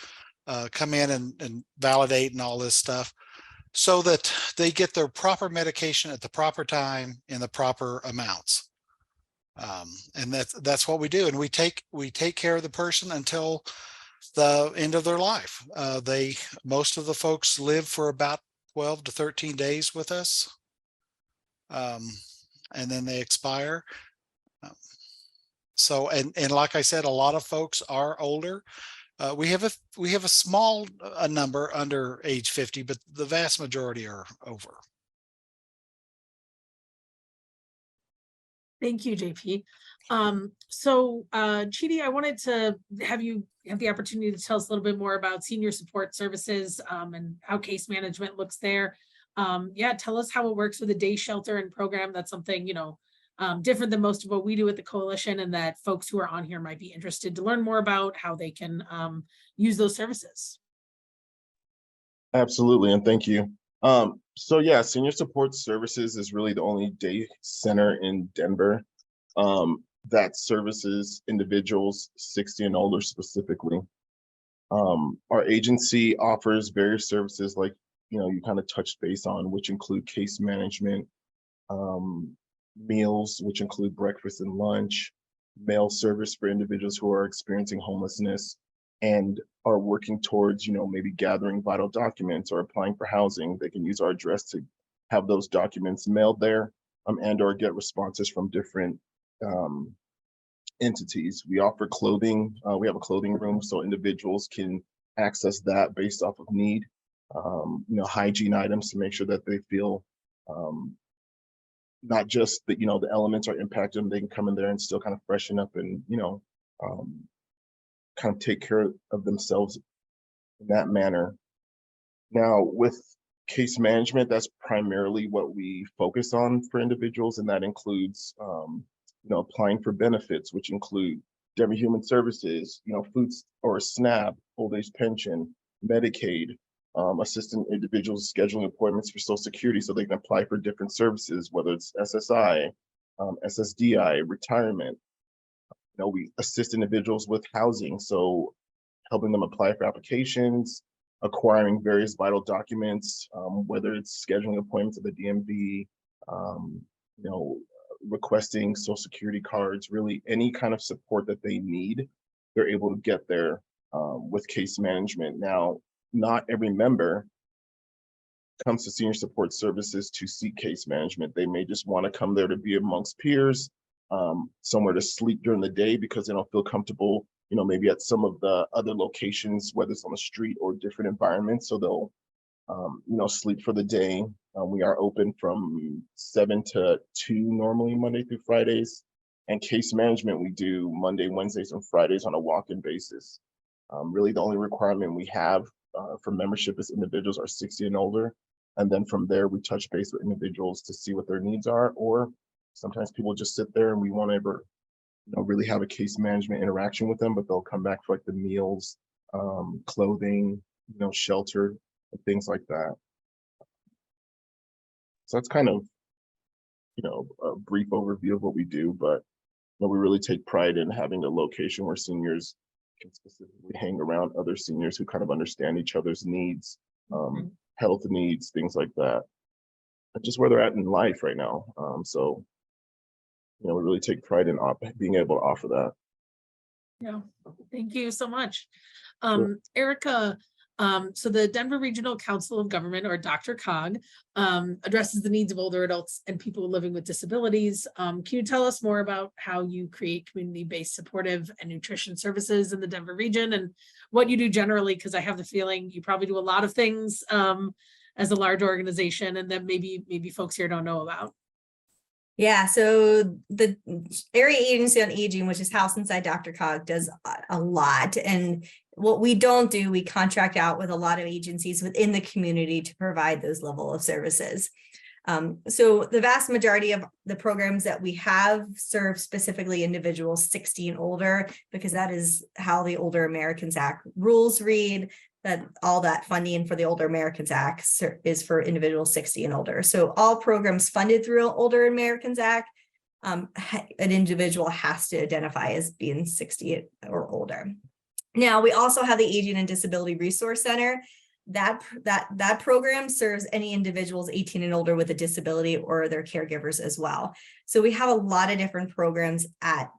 come in and validate and all this stuff. so that they get their proper medication at the proper time in the proper amounts. And that's what we do. And we take care of the person until the end of their life. Most of the folks live for about 12 to 13 days with us. And then they expire. So, and like I said, a lot of folks are older. We have a small number under age 50, but the vast majority are over. Thank you, JP. So Chidi, I wanted to have you have the opportunity to tell us a little bit more about senior support services and how case management looks there. Yeah, tell us how it works with a day shelter and program. That's something, different than most of what we do at the coalition, and that folks who are on here might be interested to learn more about how they can use those services. Absolutely, and thank you. So yeah, Senior Support Services is really the only day center in Denver that services individuals 60 and older specifically. Our agency offers various services like, you kind of touched base on, which include case management, meals, which include breakfast and lunch, mail service for individuals who are experiencing homelessness and are working towards, maybe gathering vital documents or applying for housing. They can use our address to have those documents mailed there and or get responses from different entities. We offer clothing. We have a clothing room so individuals can access that based off of need. Hygiene items to make sure that they feel not just that, the elements are impacting them, they can come in there and still kind of freshen up and, kind of take care of themselves in that manner. Now, with case management, that's primarily what we focus on for individuals, and that includes, applying for benefits, which include Denver Human Services, foods or SNAP, old age pension, Medicaid, assisting individuals scheduling appointments for Social Security so they can apply for different services, whether it's SSI, SSDI, retirement. We assist individuals with housing, so helping them apply for applications, acquiring various vital documents, whether it's scheduling appointments at the DMV, requesting Social Security cards, really any kind of support that they need, they're able to get there with case management. Now, not every member comes to Senior Support Services to seek case management. They may just want to come there to be amongst peers, somewhere to sleep during the day because they don't feel comfortable, maybe at some of the other locations, whether it's on the street or different environments. So they'll, sleep for the day. We are open from 7 to 2 normally, Monday through Fridays. And case management, we do Monday, Wednesdays, and Fridays on a walk-in basis. Really, the only requirement we have for membership is individuals are 60 and older. And then from there, we touch base with individuals to see what their needs are, or sometimes people just sit there and we won't ever, really have a case management interaction with them, but they'll come back for like the meals, clothing, shelter, and things like that. So that's kind of, a brief overview of what we do, but we really take pride in having a location where seniors can specifically hang around other seniors who kind of understand each other's needs, health needs, things like that, and just where they're at in life right now. So we really take pride in being able to offer that. Yeah, thank you so much. Sure. Erica, so the Denver Regional Council of Government, or DRCOG, addresses the needs of older adults and people living with disabilities. Can you tell us more about how you create community-based supportive and nutrition services in the Denver region and what you do generally? Because I have the feeling you probably do a lot of things as a large organization, and that maybe folks here don't know about. Yeah, so the Area Agency on Aging, which is housed inside DRCOG, does a lot. And what we don't do, we contract out with a lot of agencies within the community to provide those level of services. So the vast majority of the programs that we have serve specifically individuals 60 and older, because that is how the Older Americans Act rules read, that all that funding for the Older Americans Act is for individuals 60 and older. So all programs funded through Older Americans Act, an individual has to identify as being 60 or older. Now, we also have the Aging and Disability Resource Center. that program serves any individuals 18 and older with a disability or their caregivers as well. So we have a lot of different programs at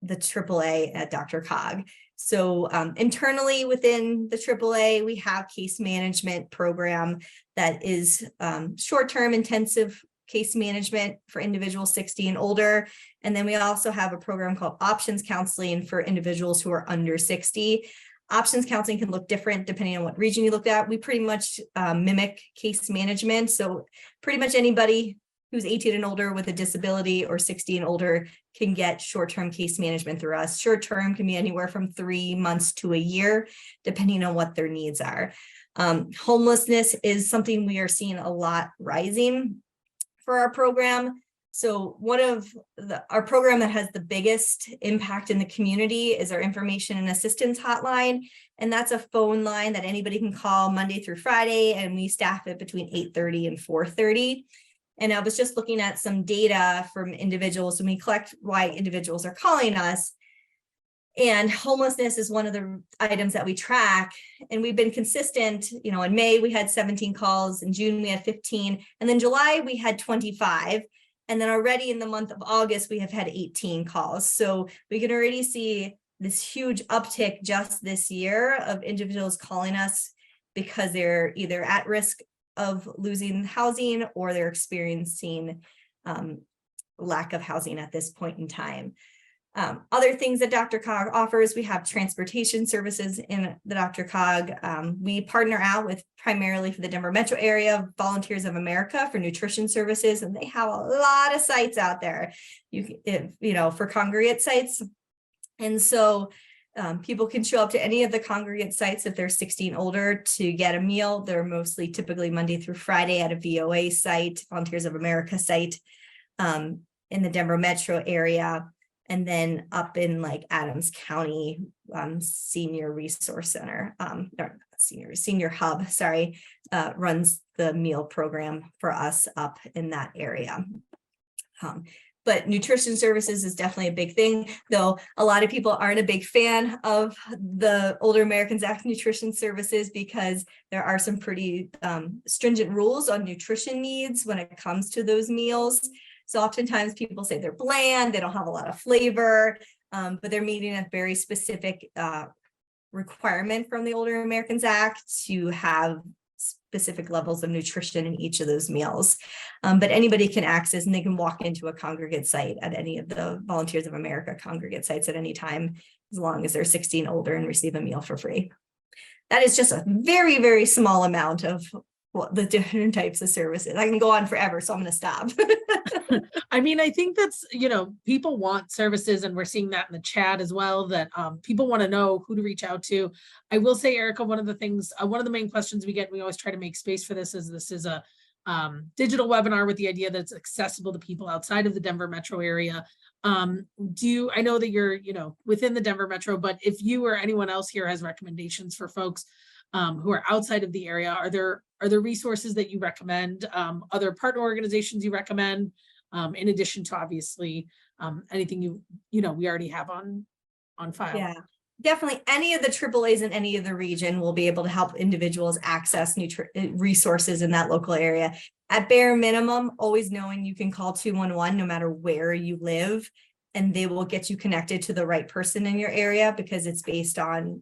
the AAA at DRCOG. So internally within the AAA, we have case management program that is short-term intensive case management for individuals 60 and older. And then we also have a program called options counseling for individuals who are under 60. Options counseling can look different depending on what region you look at. We pretty much mimic case management. So pretty much anybody who's 18 and older with a disability or 60 and older can get short-term case management through us. Short-term can be anywhere from 3 months to a year, depending on what their needs are. Homelessness is something we are seeing a lot rising for our program. So one of our program that has the biggest impact in the community is our information and assistance hotline. And that's a phone line that anybody can call Monday through Friday, and we staff it between 8:30 and 4:30. And I was just looking at some data from individuals, and we collect why individuals are calling us. And homelessness is one of the items that we track. And we've been consistent, you know, in May, we had 17 calls, in June, we had 15, and then July, we had 25. And then already in the month of August, we have had 18 calls. So we can already see this huge uptick just this year of individuals calling us because they're either at risk of losing housing or they're experiencing lack of housing at this point in time. Other things that DRCOG offers, we have transportation services in the DRCOG. We partner out with primarily for the Denver metro area, Volunteers of America for nutrition services, and they have a lot of sites out there, for congregate sites. And so people can show up to any of the congregate sites if they're 60 and older to get a meal. They're mostly typically Monday through Friday at a VOA site, Volunteers of America site in the Denver metro area. And then up in like Adams County Senior Resource Center, Senior Hub, runs the meal program for us up in that area. But nutrition services is definitely a big thing, though a lot of people aren't a big fan of the Older Americans Act nutrition services because there are some pretty stringent rules on nutrition needs when it comes to those meals. So oftentimes people say they're bland, they don't have a lot of flavor, but they're meeting a very specific requirement from the Older Americans Act to have specific levels of nutrition in each of those meals. But anybody can access, and they can walk into a congregate site at any of the Volunteers of America congregate sites at any time, as long as they're 60 and older and receive a meal for free. That is just a very, very small amount of the different types of services. I can go on forever, so I'm going to stop. I mean, I think that's, people want services, and we're seeing that in the chat as well, that people want to know who to reach out to. I will say, Erica, one of the main questions we get, and we always try to make space for this is a digital webinar with the idea that it's accessible to people outside of the Denver metro area. I know that you're, within the Denver metro, but if you or anyone else here has recommendations for folks who are outside of the area, are there resources that you recommend, other partner organizations you recommend, in addition to obviously anything we already have on file? Yeah, definitely. Any of the AAAs in any of the region will be able to help individuals access resources in that local area. At bare minimum, always knowing you can call 211 no matter where you live, and they will get you connected to the right person in your area, because it's based on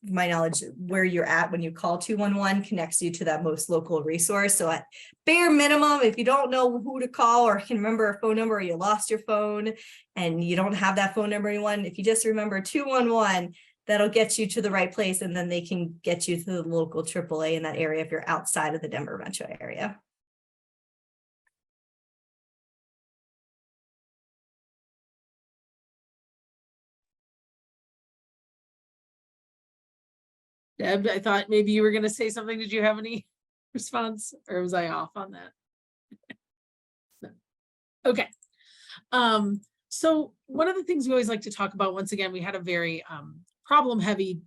my knowledge, where you're at when you call 211 connects you to that most local resource. So at bare minimum, if you don't know who to call or can remember a phone number, or you lost your phone and you don't have that phone number anyone, if you just remember 211, that'll get you to the right place, and then they can get you to the local AAA in that area if you're outside of the Denver metro area. Deb, I thought maybe you were going to say something. Did you have any response, or was I off on that? No. Okay. So one of the things we always like to talk about, once again, we had a very problem heavy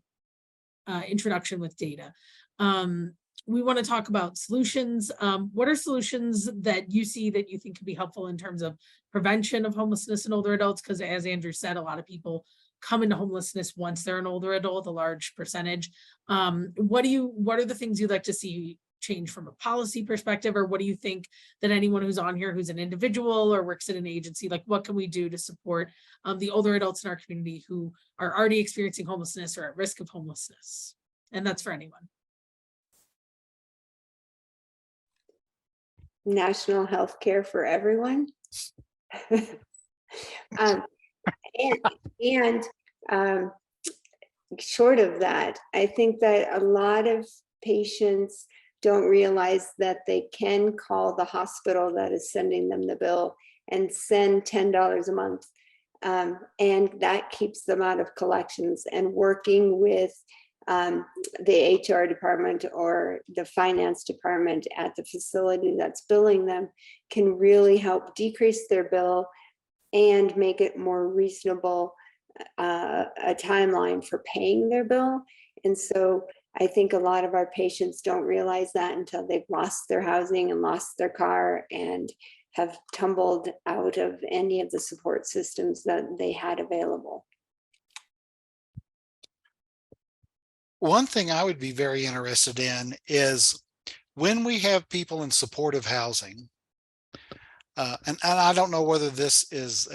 introduction with data. We want to talk about solutions. What are solutions that you see that you think could be helpful in terms of prevention of homelessness in older adults? Because as Andrew said, a lot of people come into homelessness once they're an older adult, a large percentage. What are the things you'd like to see change from a policy perspective, or what do you think that anyone who's on here who's an individual or works at an agency, like what can we do to support the older adults in our community who are already experiencing homelessness or at risk of homelessness? And that's for anyone. National health care for everyone. um, and short of that, I think that a lot of patients don't realize that they can call the hospital that is sending them the bill and send $10 a month. And that keeps them out of collections, and working with the HR department or the finance department at the facility that's billing them can really help decrease their bill and make it more reasonable, a timeline for paying their bill. And so I think a lot of our patients don't realize that until they've lost their housing and lost their car and have tumbled out of any of the support systems that they had available. One thing I would be very interested in is when we have people in supportive housing, and I don't know whether this is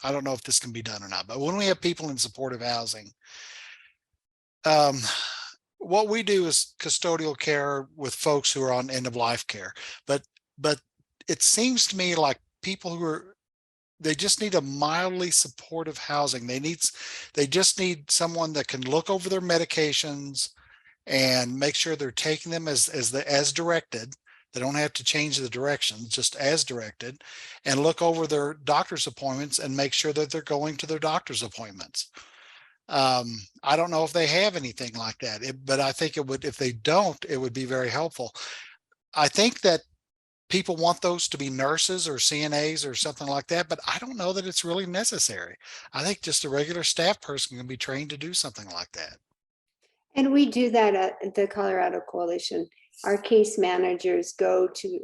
I don't know if this can be done or not, but when we have people in supportive housing, what we do is custodial care with folks who are on end of life care, but it seems to me like people who they just need a mildly supportive housing. They just need someone that can look over their medications and make sure they're taking them as directed. They don't have to change the directions, just as directed, and look over their doctor's appointments and make sure that they're going to their doctor's appointments. I don't know if they have anything like that, but I think it would, if they don't, it would be very helpful. I think that people want those to be nurses or CNAs or something like that, but I don't know that it's really necessary. I think just a regular staff person can be trained to do something like that. And we do that at the Colorado Coalition. Our case managers go to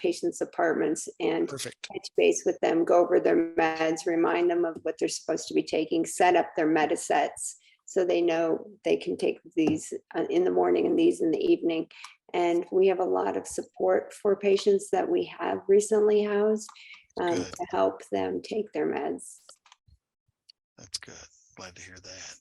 patients' apartments and Perfect. touch base with them, go over their meds, remind them of what they're supposed to be taking, set up their medisets so they know they can take these in the morning and these in the evening. And we have a lot of support for patients that we have recently housed to help them take their meds. That's good. Glad to hear that.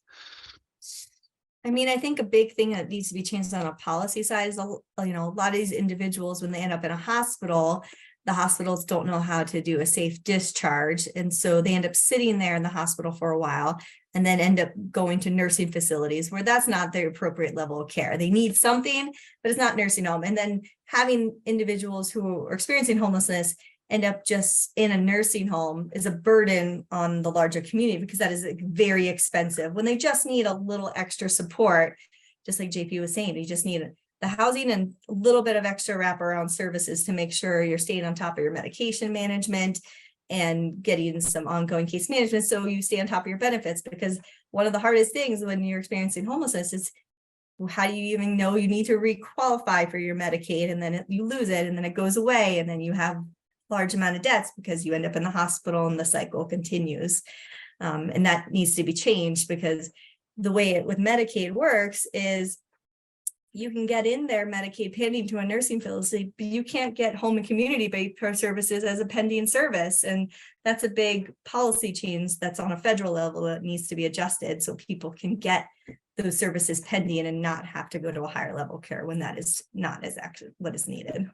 I mean, I think a big thing that needs to be changed on a policy side is, a lot of these individuals, when they end up in a hospital, the hospitals don't know how to do a safe discharge. And so they end up sitting there in the hospital for a while and then end up going to nursing facilities where that's not their appropriate level of care. They need something, but it's not nursing home. And then having individuals who are experiencing homelessness end up just in a nursing home is a burden on the larger community, because that is very expensive when they just need a little extra support. Just like JP was saying, you just need the housing and a little bit of extra wraparound services to make sure you're staying on top of your medication management and getting some ongoing case management so you stay on top of your benefits. Because one of the hardest things when you're experiencing homelessness is, how do you even know you need to re-qualify for your Medicaid, and then you lose it and then it goes away and then you have large amount of debts because you end up in the hospital and the cycle continues. And that needs to be changed, because the way it with Medicaid works is you can get in there Medicaid pending to a nursing facility, but you can't get home and community-based services as a pending service. And that's a big policy change that's on a federal level that needs to be adjusted so people can get those services pending and not have to go to a higher level care when that is not as actually what is needed.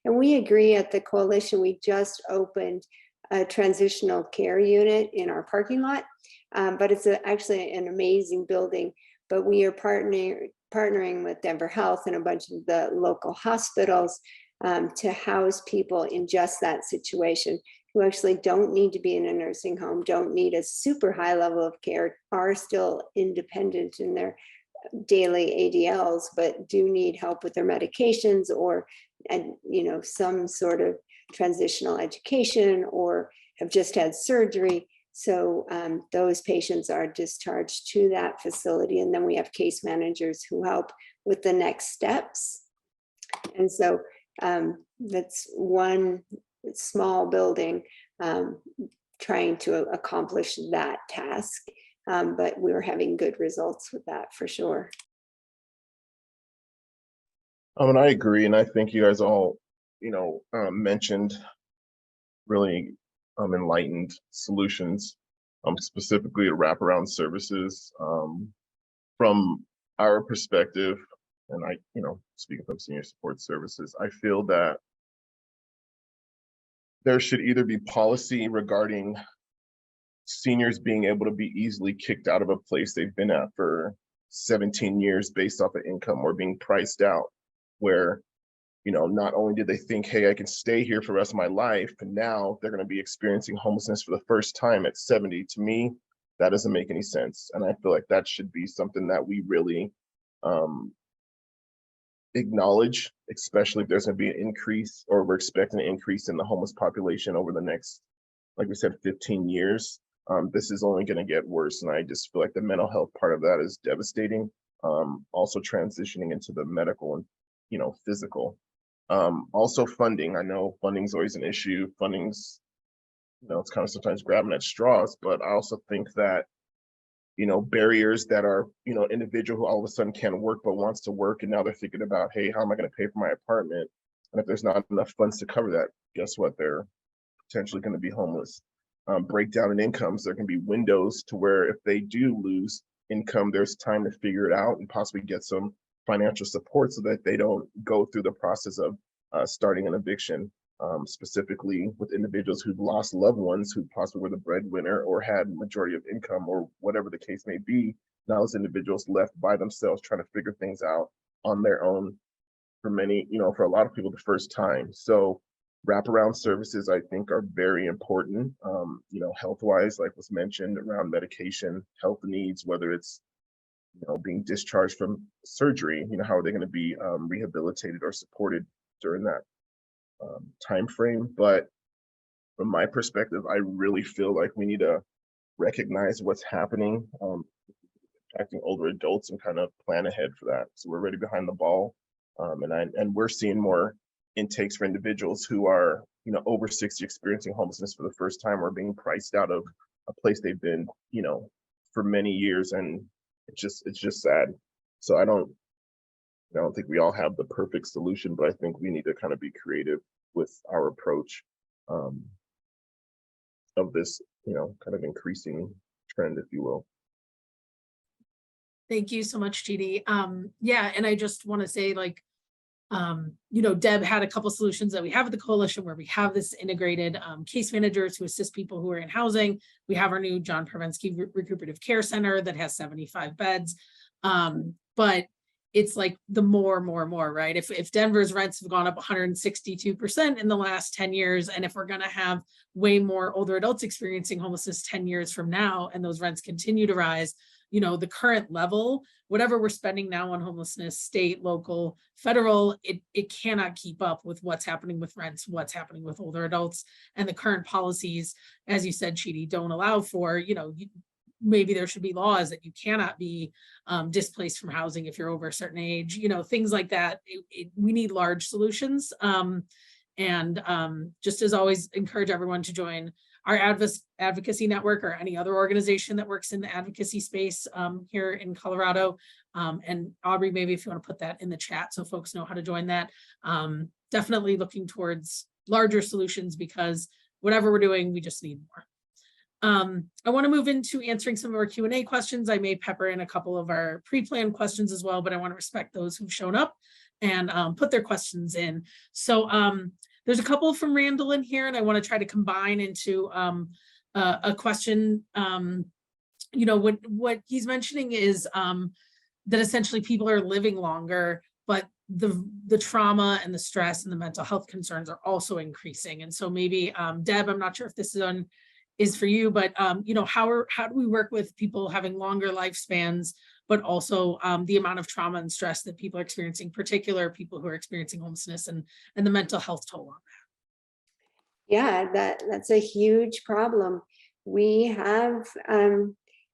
And we agree at the coalition. We just opened a transitional care unit in our parking lot, but it's actually an amazing building. But we are partnering with Denver Health and a bunch of the local hospitals to house people in just that situation, who actually don't need to be in a nursing home, don't need a super high level of care, are still independent in their daily ADLs, but do need help with their medications or some sort of transitional education, or have just had surgery. So those patients are discharged to that facility, and then we have case managers who help with the next steps. And so that's one small building trying to accomplish that task. But we were having good results with that for sure. And I agree, and I think you guys all, mentioned really enlightened solutions, specifically to wraparound services. From our perspective, and I, speaking from senior support services, I feel that there should either be policy regarding seniors being able to be easily kicked out of a place they've been at for 17 years based off of income, or being priced out, where not only did they think, hey, I can stay here for the rest of my life, and now they're going to be experiencing homelessness for the first time at 70. To me, that doesn't make any sense. And I feel like that should be something that we really acknowledge, especially if there's going to be an increase, or we're expecting an increase in the homeless population over the next, like we said, 15 years. This is only going to get worse. And I just feel like the mental health part of that is devastating. Also transitioning into the medical and, physical. Also funding. I know funding's always an issue. Funding's, it's kind of sometimes grabbing at straws, but I also think that, barriers that are, individual who all of a sudden can't work but wants to work, and now they're thinking about, hey, how am I going to pay for my apartment? And if there's not enough funds to cover that, guess what? They're potentially going to be homeless. Breakdown in incomes. There can be windows to where if they do lose income, there's time to figure it out and possibly get some financial support so that they don't go through the process of starting an eviction, specifically with individuals who've lost loved ones who possibly were the breadwinner or had majority of income, or whatever the case may be. Now those individuals left by themselves trying to figure things out on their own, for many, for a lot of people, the first time. So wraparound services, I think, are very important, health-wise, like was mentioned, around medication, health needs, whether it's, being discharged from surgery, how are they going to be rehabilitated or supported during that time frame. But from my perspective, I really feel like we need to recognize what's happening, impacting older adults, and kind of plan ahead for that. So we're already behind the ball, and we're seeing more intakes for individuals who are, over 60, experiencing homelessness for the first time, or being priced out of a place they've been, for many years, and it's just sad. So I don't think we all have the perfect solution, but I think we need to kind of be creative with our approach of this, kind of increasing trend, if you will. Thank you so much, Chidi. Yeah, and I just want to say, like, Deb had a couple solutions that we have at the coalition, where we have this integrated case managers who assist people who are in housing. We have our new John Prevensky Recuperative Care Center that has 75 beds. But it's like the more, right? If Denver's rents have gone up 162% in the last 10 years, and if we're going to have way more older adults experiencing homelessness 10 years from now, and those rents continue to rise, the current level, whatever we're spending now on homelessness, state, local, federal, it cannot keep up with what's happening with rents, what's happening with older adults, and the current policies, as you said, Chidi, don't allow for, maybe there should be laws that you cannot be displaced from housing if you're over a certain age, things like that. We need large solutions. And just as always, encourage everyone to join our advocacy network, or any other organization that works in the advocacy space here in Colorado. And Aubrey, maybe if you want to put that in the chat so folks know how to join that. Definitely looking towards larger solutions, because whatever we're doing, we just need more. I want to move into answering some of our Q&A questions. I may pepper in a couple of our pre-planned questions as well, but I want to respect those who've shown up and put their questions in. So there's a couple from Randall in here, and I want to try to combine into a question. What he's mentioning is that essentially people are living longer, but the trauma and the stress and the mental health concerns are also increasing. And so maybe Deb, I'm not sure if this is for you, but how do we work with people having longer lifespans, but also the amount of trauma and stress that people are experiencing, particular people who are experiencing homelessness, and the mental health toll on that? Yeah, that's a huge problem. We have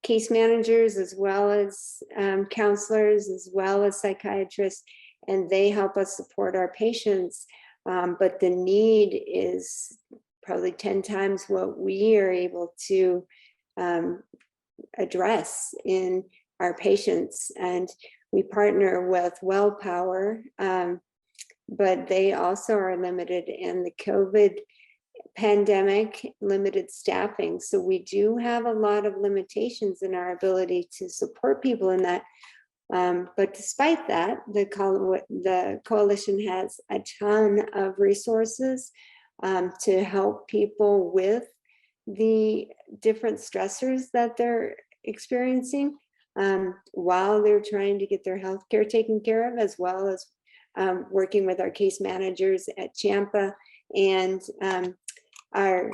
case managers, as well as counselors, as well as psychiatrists, and they help us support our patients. But the need is probably 10 times what we are able to address in our patients. And we partner with WellPower, but they also are limited, and the COVID pandemic limited staffing. So we do have a lot of limitations in our ability to support people in that. But despite that, the coalition has a ton of resources to help people with the different stressors that they're experiencing while they're trying to get their healthcare taken care of, as well as working with our case managers at Champa and our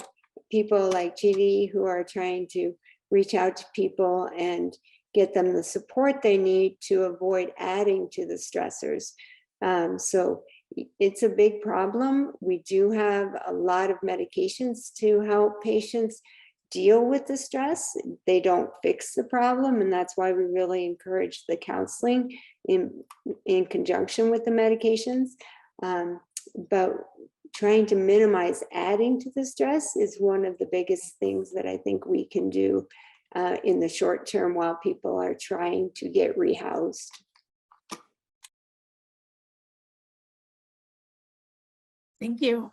people like GD who are trying to reach out to people and get them the support they need to avoid adding to the stressors. So it's a big problem. We do have a lot of medications to help patients deal with the stress. They don't fix the problem, and that's why we really encourage the counseling in conjunction with the medications. But trying to minimize adding to the stress is one of the biggest things that I think we can do in the short term while people are trying to get rehoused. Thank you.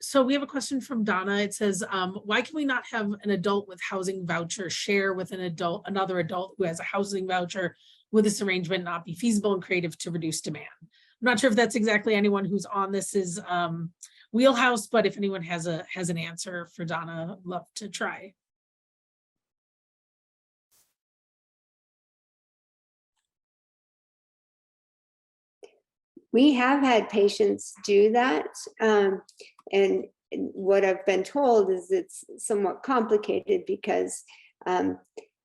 So we have a question from Donna. It says, why can we not have an adult with housing voucher share with another adult who has a housing voucher? Would this arrangement not be feasible and creative to reduce demand? I'm not sure if that's exactly anyone who's on this is wheelhouse, but if anyone has an answer for Donna, I'd love to try. We have had patients do that. And what I've been told is it's somewhat complicated because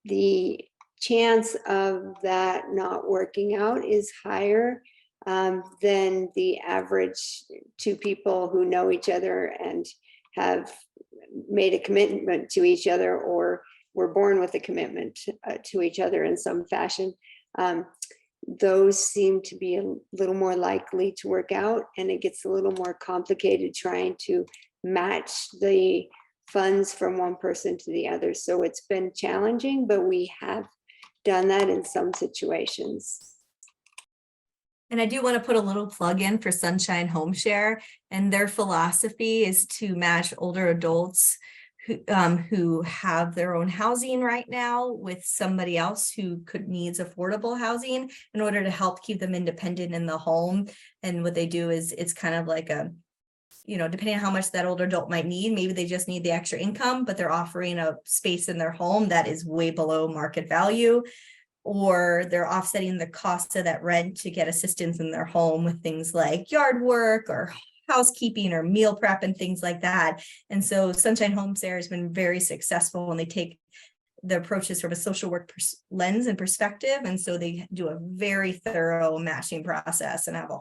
the chance of that not working out is higher than the average two people who know each other and have made a commitment to each other or were born with a commitment to each other in some fashion. Those seem to be a little more likely to work out, and it gets a little more complicated trying to match the funds from one person to the other. So it's been challenging, but we have done that in some situations. And I do want to put a little plug in for Sunshine Home Share, and their philosophy is to match older adults who have their own housing right now with somebody else who needs affordable housing in order to help keep them independent in the home. And what they do is it's kind of like a, depending on how much that older adult might need, maybe they just need the extra income, but they're offering a space in their home that is way below market value, or they're offsetting the cost of that rent to get assistance in their home with things like yard work or housekeeping or meal prep and things like that. And so Sunshine Home Share has been very successful when they take the approaches from a social work lens and perspective. And so they do a very thorough matching process and have a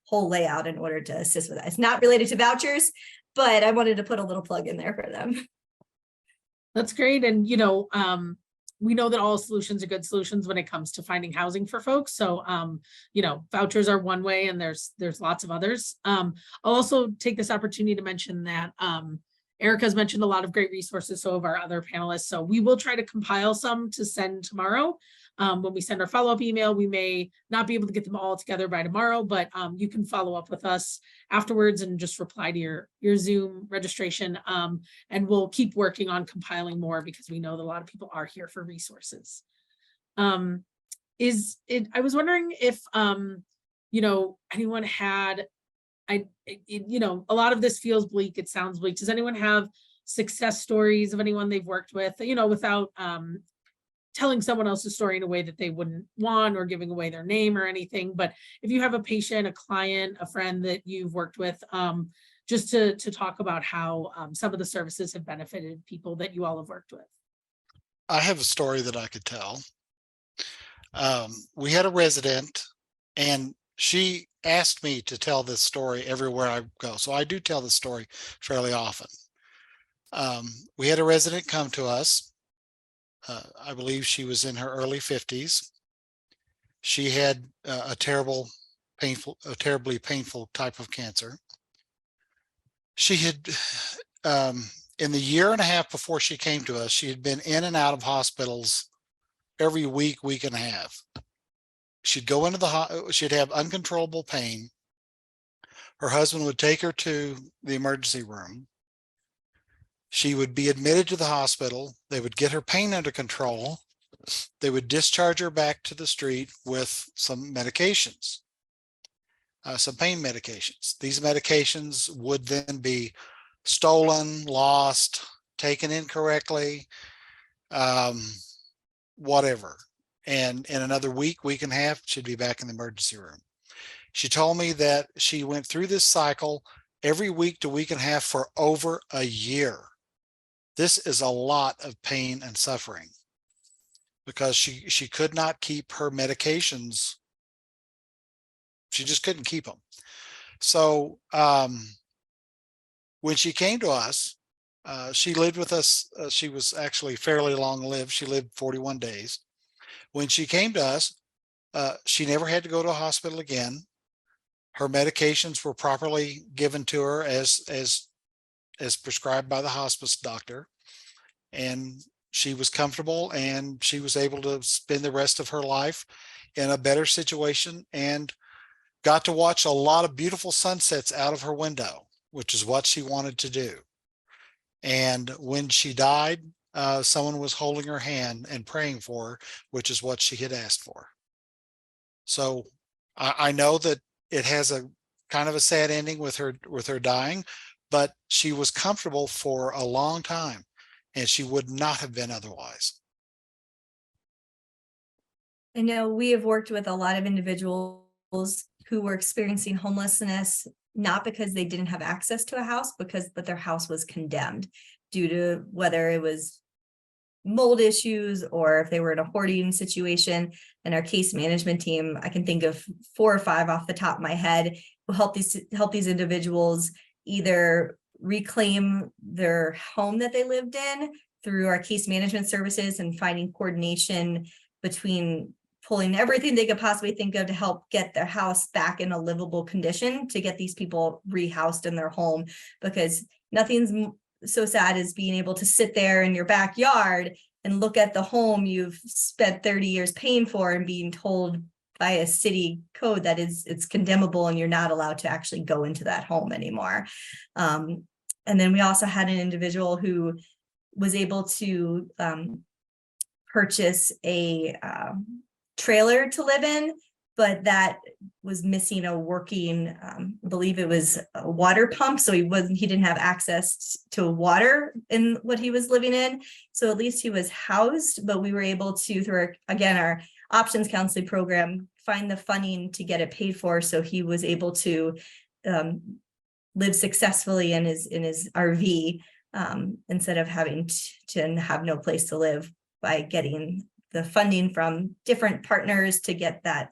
whole layout in order to assist with that. It's not related to vouchers, but I wanted to put a little plug in there for them. That's great. And, we know that all solutions are good solutions when it comes to finding housing for folks. So, vouchers are one way, and there's lots of others. I'll also take this opportunity to mention that Erica's mentioned a lot of great resources, so have our other panelists. So we will try to compile some to send tomorrow. When we send our follow-up email, we may not be able to get them all together by tomorrow, but you can follow up with us afterwards and just reply to your Zoom registration. And we'll keep working on compiling more because we know that a lot of people are here for resources. I was wondering if, anyone had, a lot of this feels bleak. It sounds bleak. Does anyone have success stories of anyone they've worked with, without telling someone else's story in a way that they wouldn't want or giving away their name or anything? But if you have a patient, a client, a friend that you've worked with, just to talk about how some of the services have benefited people that you all have worked with. I have a story that I could tell. We had a resident, and she asked me to tell this story everywhere I go. So I do tell the story fairly often. We had a resident come to us. I believe she was in her early 50s. She had a terribly painful type of cancer. She had in the year and a half before she came to us, she had been in and out of hospitals every week, week and a half. She'd go into she'd have uncontrollable pain. Her husband would take her to the emergency room. She would be admitted to the hospital. They would get her pain under control. They would discharge her back to the street with some medications, some pain medications. These medications would then be stolen, lost, taken incorrectly, whatever. And in another week, week and a half, she'd be back in the emergency room. She told me that she went through this cycle every week to week and a half for over a year. This is a lot of pain and suffering because she could not keep her medications. She just couldn't keep them. So when she came to us, she lived with us. She was actually fairly long lived. She lived 41 days. When she came to us, she never had to go to a hospital again. Her medications were properly given to her as prescribed by the hospice doctor. And she was comfortable and she was able to spend the rest of her life in a better situation and got to watch a lot of beautiful sunsets out of her window, which is what she wanted to do. And when she died, someone was holding her hand and praying for her, which is what she had asked for. So I know that it has a kind of a sad ending with her dying, but she was comfortable for a long time and she would not have been otherwise. I know we have worked with a lot of individuals who were experiencing homelessness, not because they didn't have access to a house, but their house was condemned due to whether it was mold issues or if they were in a hoarding situation. And our case management team, I can think of 4 or 5 off the top of my head, will help these individuals either reclaim their home that they lived in through our case management services and finding coordination between pulling everything they could possibly think of to help get their house back in a livable condition, to get these people rehoused in their home, because nothing's so sad as being able to sit there in your backyard and look at the home you've spent 30 years paying for and being told by a city code that it's condemnable and you're not allowed to actually go into that home anymore. And then we also had an individual who was able to purchase a trailer to live in, but that was missing a working, I believe it was a water pump. So he didn't have access to water in what he was living in. So at least he was housed, but we were able to, through our options counseling program, find the funding to get it paid for. So he was able to live successfully in his RV instead of having to have no place to live, by getting the funding from different partners to get that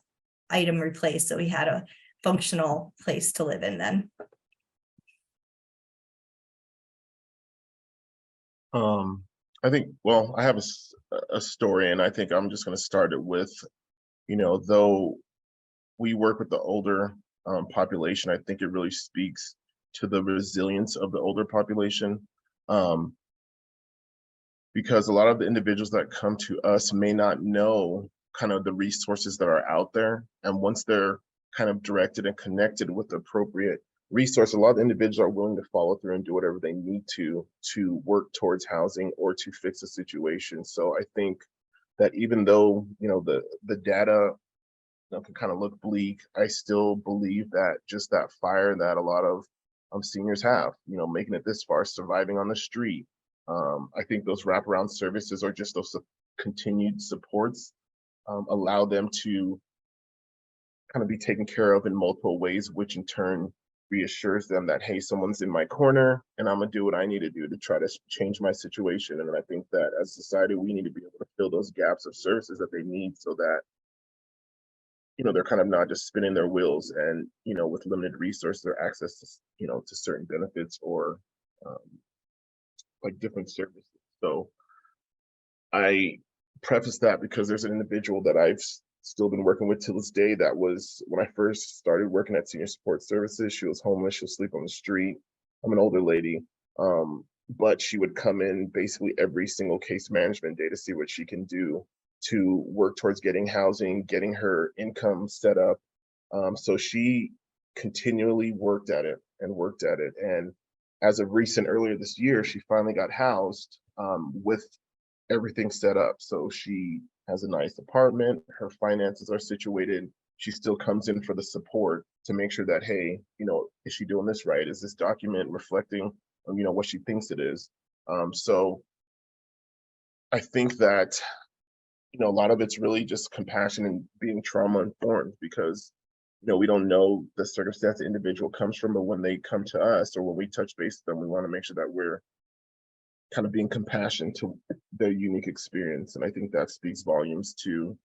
item replaced. So we had a functional place to live in then. I think, well, I have a story, and I think I'm just going to start it with, though we work with the older population, I think it really speaks to the resilience of the older population. Because a lot of the individuals that come to us may not know kind of the resources that are out there. And once they're kind of directed and connected with the appropriate resource, a lot of the individuals are willing to follow through and do whatever they need to work towards housing or to fix a situation. So I think that even though, the data can kind of look bleak, I still believe that just that fire that a lot of seniors have, making it this far, surviving on the street. I think those wraparound services, or just those continued supports, allow them to kind of be taken care of in multiple ways, which in turn reassures them that, hey, someone's in my corner and I'm gonna do what I need to do to try to change my situation. And I think that as a society, we need to be able to fill those gaps of services that they need, so that they're kind of not just spinning their wheels and with limited resources or access to to certain benefits or like different services. So I preface that because there's an individual that I've still been working with to this day that was, when I first started working at Senior Support Services, she was homeless, she was sleeping on the street. I'm an older lady. But she would come in basically every single case management day to see what she can do to work towards getting housing, getting her income set up. So she continually worked at it and worked at it. And as of recent, earlier this year, she finally got housed with everything set up. So she has a nice apartment, her finances are situated. She still comes in for the support to make sure that, hey, you know, is she doing this right? Is this document reflecting, you know, what she thinks it is? So I think that, you know, a lot of it's really just compassion and being trauma informed, because, you know, we don't know the circumstance the individual comes from, but when they come to us or when we touch base with them, we want to make sure that we're kind of being compassionate to their unique experience. And I think that speaks volumes to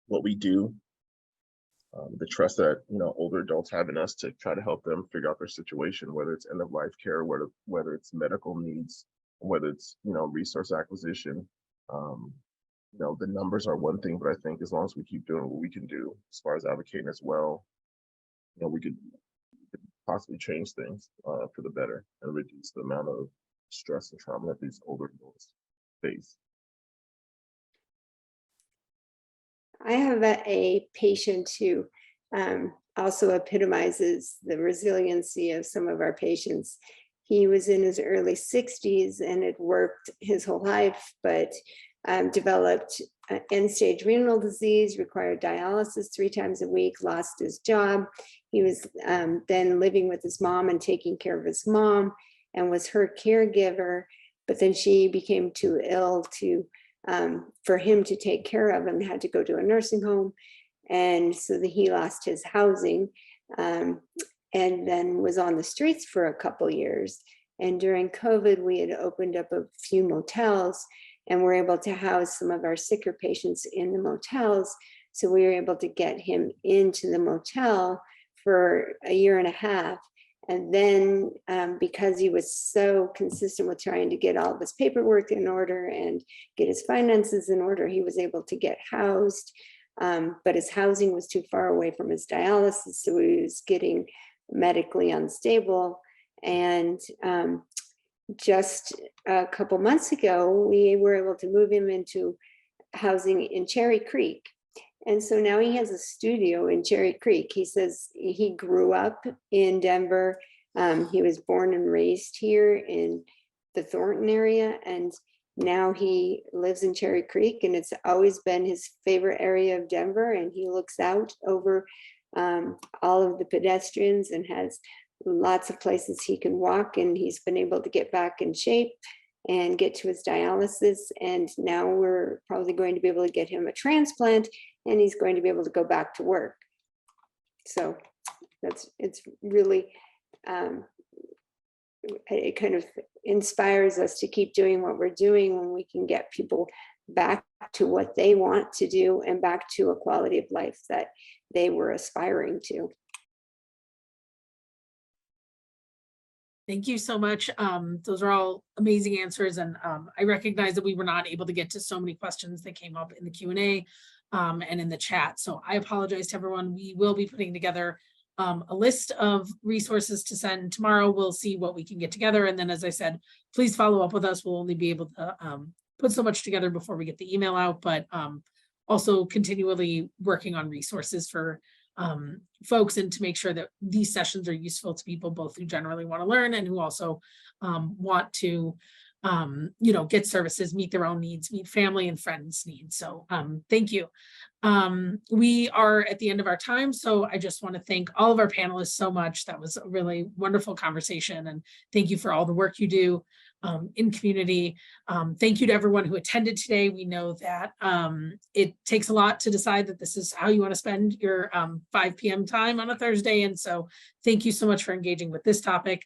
what we do, the trust that, you know, older adults have in us to try to help them figure out their situation, whether it's end of life care, whether it's medical needs, whether it's, you know, resource acquisition. You know, the numbers are one thing, but I think as long as we keep doing what we can do as far as advocating as well, you know, we could possibly change things for the better and reduce the amount of stress and trauma that these older adults face. I have a patient who also epitomizes the resiliency of some of our patients. He was in his early 60s and had worked his whole life, but developed end-stage renal disease, required dialysis 3 times a week, lost his job. He was then living with his mom and taking care of his mom and was her caregiver, but then she became too ill to for him to take care of and had to go to a nursing home. And so he lost his housing and then was on the streets for a couple years. And during COVID, we had opened up a few motels and were able to house some of our sicker patients in the motels. So we were able to get him into the motel for a year and a half. And then because he was so consistent with trying to get all of his paperwork in order and get his finances in order, he was able to get housed. But his housing was too far away from his dialysis, so he was getting medically unstable. And just a couple months ago, we were able to move him into housing in Cherry Creek. And so now he has a studio in Cherry Creek. He says he grew up in Denver. He was born and raised here in the Thornton area. And now he lives in Cherry Creek, and it's always been his favorite area of Denver. And he looks out over all of the pedestrians and has lots of places he can walk. And he's been able to get back in shape and get to his dialysis. And now we're probably going to be able to get him a transplant, and he's going to be able to go back to work. So it's really, it kind of inspires us to keep doing what we're doing when we can get people back to what they want to do and back to a quality of life that they were aspiring to. Thank you so much. Those are all amazing answers. And I recognize that we were not able to get to so many questions that came up in the Q&A and in the chat. So I apologize to everyone. We will be putting together a list of resources to send tomorrow. We'll see what we can get together. And then, as I said, please follow up with us. We'll only be able to put so much together before we get the email out, but also continually working on resources for folks, and to make sure that these sessions are useful to people both who generally want to learn and who also want to you know, get services, meet their own needs, meet family and friends' needs. So thank you. We are at the end of our time, so I just want to thank all of our panelists so much. That was a really wonderful conversation, and thank you for all the work you do in community. Thank you to everyone who attended today. We know that it takes a lot to decide that this is how you want to spend your 5 p.m. time on a Thursday, and so thank you so much for engaging with this topic.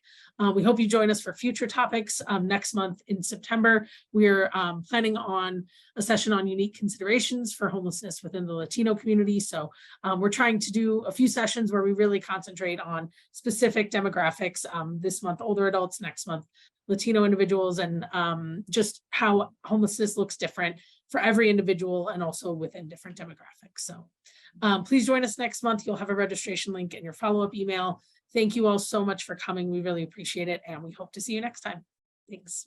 We hope you join us for future topics next month in September. We're planning on a session on unique considerations for homelessness within the Latino community. So we're trying to do a few sessions where we really concentrate on specific demographics. This month, older adults, next month, Latino individuals, and just how homelessness looks different for every individual and also within different demographics. So please join us next month. You'll have a registration link in your follow-up email. Thank you all so much for coming. We really appreciate it, and we hope to see you next time. Thanks.